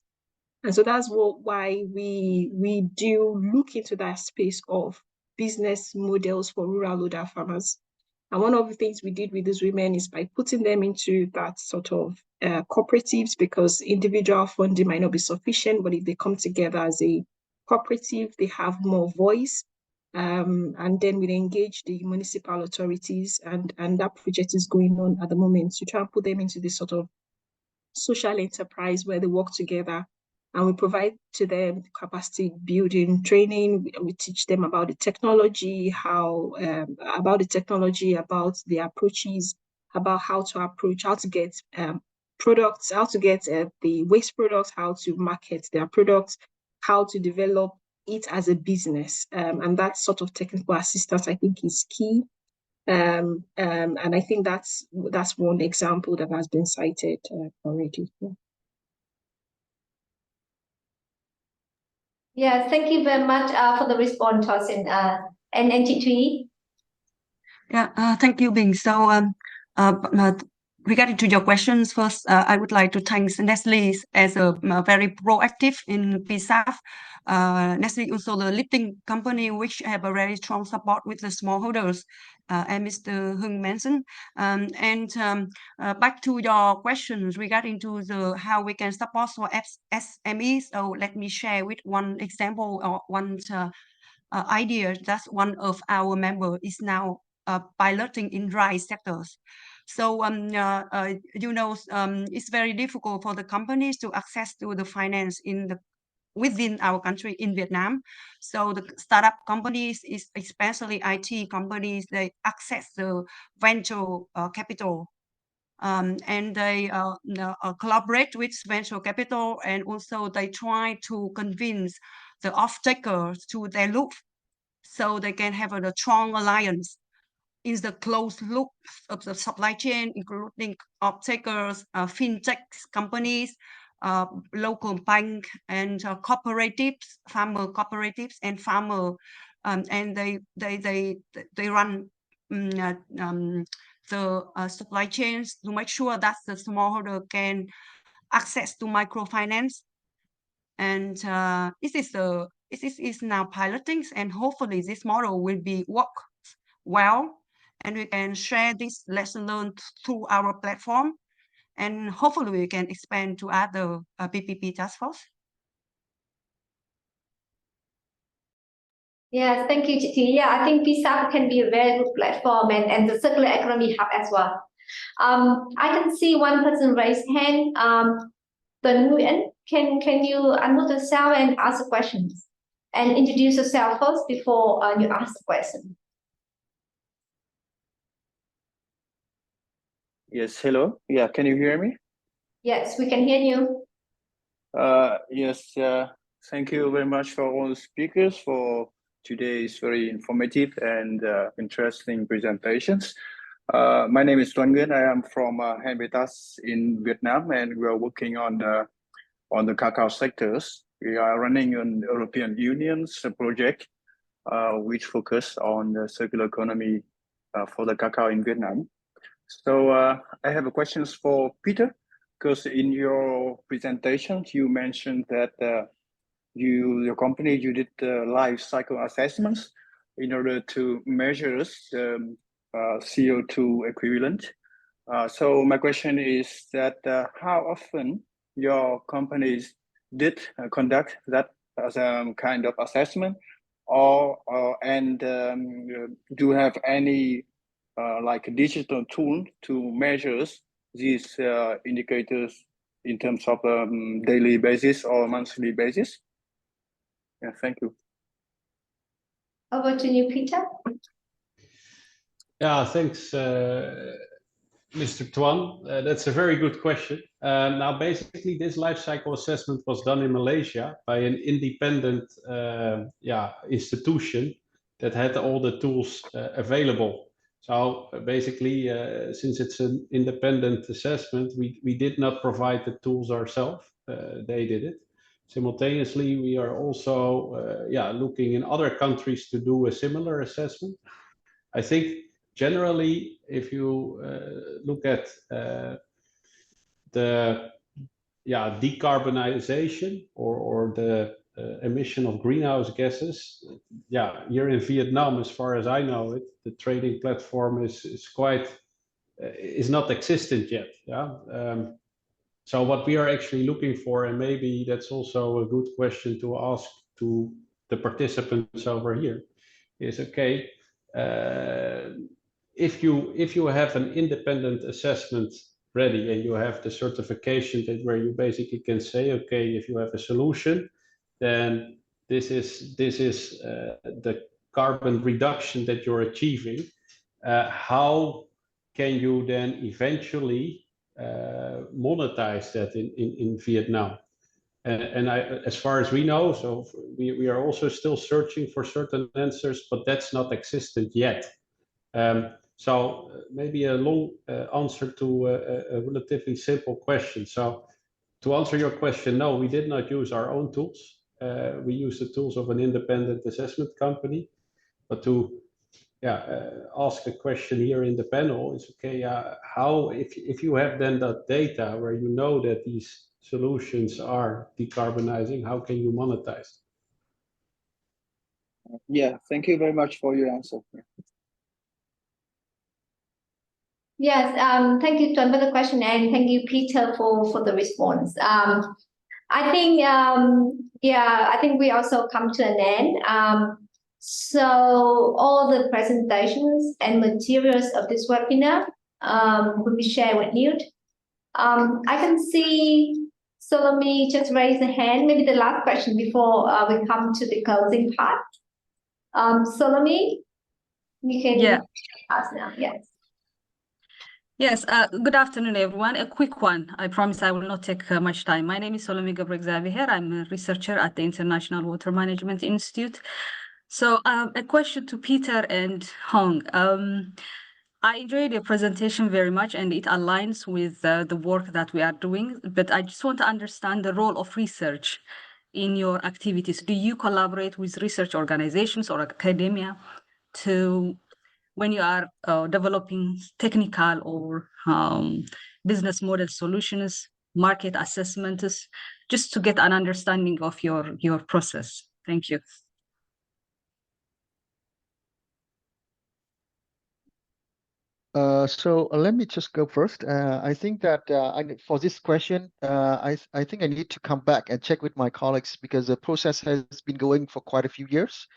And so that's why we do look into that space of business models for rural farmers. And one of the things we did with these women is by putting them into that sort of cooperatives, because individual funding might not be sufficient, but if they come together as a cooperative, they have more voice. And then we engage the municipal authorities, and that project is going on at the moment to try and put them into this sort of social enterprise where they work together. And we provide to them capacity building training. We teach them about the technology, about the approaches, about how to approach, how to get products, how to get the waste products, how to market their products, how to develop it as a business. And that sort of technical assistance, I think, is key. And I think that's one example that has been cited already. Yeah. Yes, thank you very much for the response, Tosin and NT3. Yeah, thank you, Bing. So, regarding to your questions, first, I would like to thank Nestle as a very proactive in PSAF. Nestle also the lifting company, which have a very strong support with the smallholders, and Mr. Hưng mentioned. Back to your questions regarding to the how we can support for SMEs. So let me share with one example or one idea that one of our member is now piloting in rice sectors. So it's very difficult for the companies to access to the finance within our country in Vietnam. So the startup companies, especially IT companies, they access the venture capital. And they collaborate with venture capital, and also they try to convince the off-takers to their loop, so they can have a strong alliance in the closed loop of the supply chain, including off-takers, fintech companies, local bank, and cooperatives, farmer cooperatives, and farmer, and they run the supply chains to make sure that the smallholder can access to microfinance. And this is now piloting, and hopefully this model will be work well, and we can share this lesson learned through our platform, and hopefully we can expand to other PPP task force. Yes, thank you, Chiti. Yeah, I think PSAF can be a very good platform, and the circular economy hub as well. I can see one person raise hand. Tuấn Nguyễn, can you unmute yourself and ask the questions? And introduce yourself first before you ask the question. Yes, hello. Yeah, can you hear me? Yes, we can hear you. Yes, thank you very much for all the speakers for today's very informative and interesting presentations. My name is Tuấn Nguyễn. I am from Habitats in Vietnam, and we are working on the cacao sectors. We are running an European Union's project which focus on the circular economy for the cacao in Vietnam. So I have a questions for Peter, because in your presentation you mentioned that your company did life cycle assessments in order to measure CO2 equivalent. So my question is that how often your companies did conduct that as a kind of assessment, and do you have any like a digital tool to measure these indicators in terms of daily basis or monthly basis? Yeah, thank you. Over to you, Peter. Yeah, thanks, Mr. Tuan. That's a very good question. Now, basically, this life cycle assessment was done in Malaysia by an independent institution that had all the tools available. So basically, since it's an independent assessment, we did not provide the tools ourselves. They did it. Simultaneously, we are also looking in other countries to do a similar assessment. I think generally, if you look at the decarbonization or the emission of greenhouse gases, here in Vietnam, as far as I know it, the trading platform is not existent yet. So what we are actually looking for, and maybe that's also a good question to ask to the participants over here, is okay. If you have an independent assessment ready and you have the certification where you basically can say, okay, if you have a solution, then this is the carbon reduction that you're achieving. How can you then eventually monetize that in Vietnam? And as far as we know, so we are also still searching for certain answers, but that's not existent yet. So maybe a long answer to a relatively simple question. So to answer your question, no, we did not use our own tools. We used the tools of an independent assessment company. But to ask a question here in the panel is, okay, how, if you have then that data where you know that these solutions are decarbonizing, how can you monetize? Yeah, thank you very much for your answer. Yes, thank you, Tuan, for the question, and thank you, Peter, for the response. I think, I think we also come to an end. So all the presentations and materials of this webinar will be shared with you. I can see Salome just raised a hand. Maybe the last question before we come to the closing part. Salome, you can ask now. Yes. Yes, good afternoon, everyone. A quick one. I promise I will not take much time. My name is Salome Gabriel-Xavier. I'm a researcher at the International Water Management Institute. So a question to Peter and Hong. I enjoyed your presentation very much, and it aligns with the work that we are doing. But I just want to understand the role of research in your activities. Do you collaborate with research organizations or academia to, when you are developing technical or business model solutions, market assessments, just to get an understanding of your process? Thank you. So let me just go first. I think that for this question, I think I need to come back and check with my colleagues because the process has been going for quite a few years,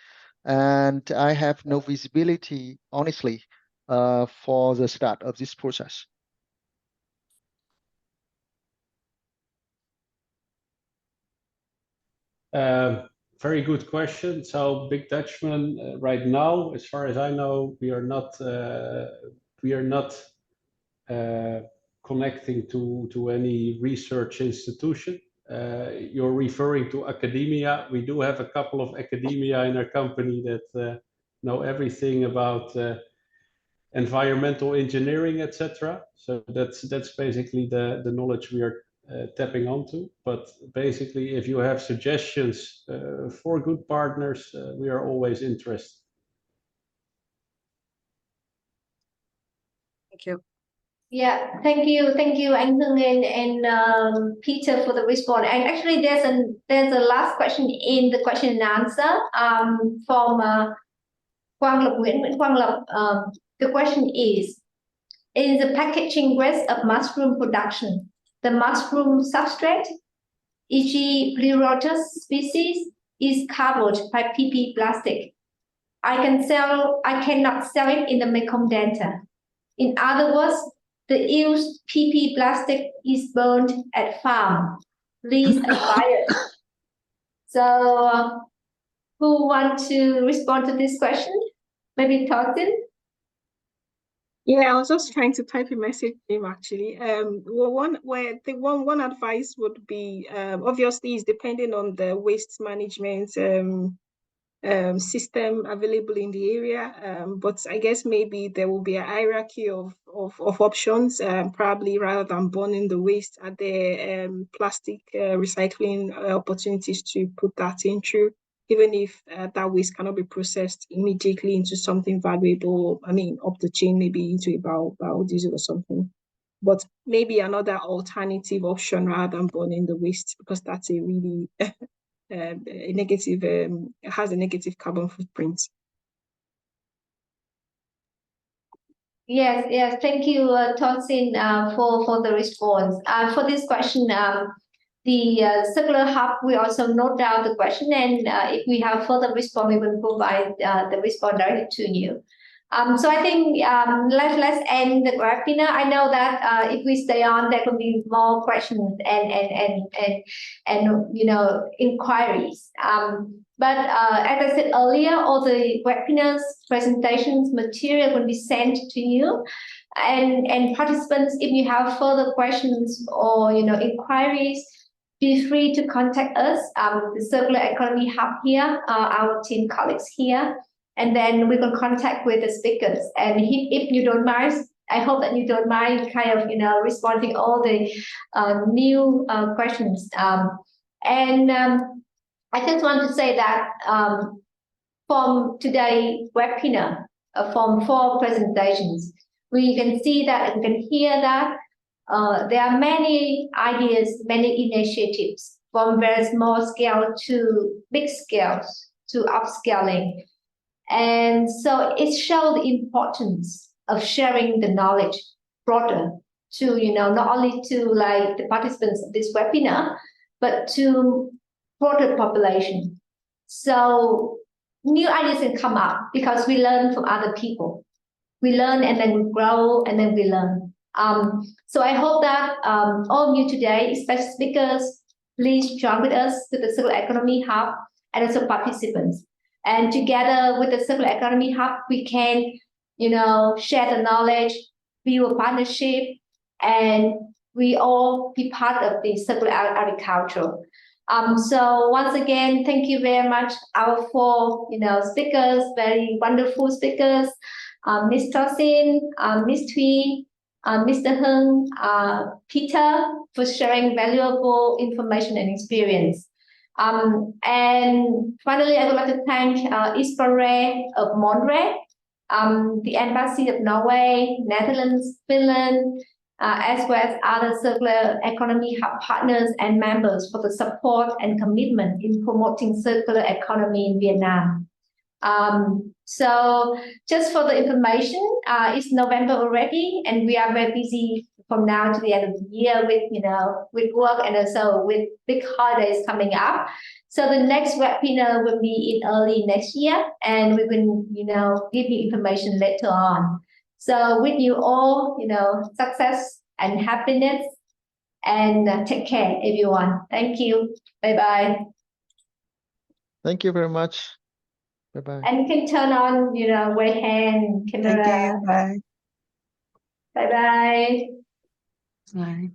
and I have no visibility, honestly, for the start of this process. Very good question. So, Big Dutchman, right now, as far as I know, we are not connecting to any research institution. You're referring to academia. We do have a couple of academia in our company that know everything about environmental engineering, etc. So that's basically the knowledge we are tapping onto. But basically, if you have suggestions for good partners, we are always interested. Thank you. Yeah, thank you, Anh Hưng and Peter for the response. And actually, there's a last question in the question and answer from Nguyễn Quang Lập. The question is, in the packaging waste of mushroom production, the mushroom substrate, e.g. Pleurotus species, is covered by PP plastic. I cannot sell it in the Mekong Delta. In other words, the used PP plastic is burned at farm, lease and fired. So who want to respond to this question? Maybe Thorsten? Yeah, I was just trying to type a message to him actually. One advice would be obviously is depending on the waste management system available in the area. But I guess maybe there will be a hierarchy of options, probably rather than burning the waste at the plastic recycling opportunities to put that into, even if that waste cannot be processed immediately into something valuable, I mean, up the chain, maybe into a biodiesel or something. But maybe another alternative option rather than burning the waste, because that's a really a negative, has a negative carbon footprint. Yes. Thank you, Thorsten, for the response. For this question, the circular hub, we also note down the question, and if we have further response, we will provide the response directly to you. So I think let's end the webinar. I know that if we stay on, there will be more questions and inquiries. But as I said earlier, all the webinars, presentations, material will be sent to you. And participants, if you have further questions or inquiries, feel free to contact us, the Circular Economy Hub here, our team colleagues here, and then we will contact with the speakers. And if you don't mind, I hope that you don't mind kind of responding all the new questions. I just want to say that from today's webinar, from 4 presentations, we can see that and can hear that there are many ideas, many initiatives from very small scale to big scales to upscaling. And so it shows the importance of sharing the knowledge broader to, not only to like the participants of this webinar, but to broader population. So new ideas can come up because we learn from other people. We learn and then we grow and then we learn. So I hope that all of you today, especially speakers, please join with us to the Circular Economy Hub and also participants. And together with the Circular Economy Hub, we can, share the knowledge, build a partnership, and we all be part of the circular agriculture. So once again, thank you very much, our 4, speakers, very wonderful speakers, Ms. Thorsten, Ms. Thuy, Mr. Hung, Peter, for sharing valuable information and experience. And finally, I would like to thank Ispare of Monterey, the Embassy of Norway, Netherlands, Finland, as well as other Circular Economy Hub partners and members for the support and commitment in promoting circular economy in Vietnam. So just for the information, it's November already, and we are very busy from now to the end of the year with, with work and also with big holidays coming up. So the next webinar will be in early next year, and we will, give you information later on. So with you all, success and happiness, and take care, everyone. Thank you. Bye-bye. Thank you very much. Bye-bye. And you can turn on, right hand camera. Thank you. Bye. Bye-bye. Bye.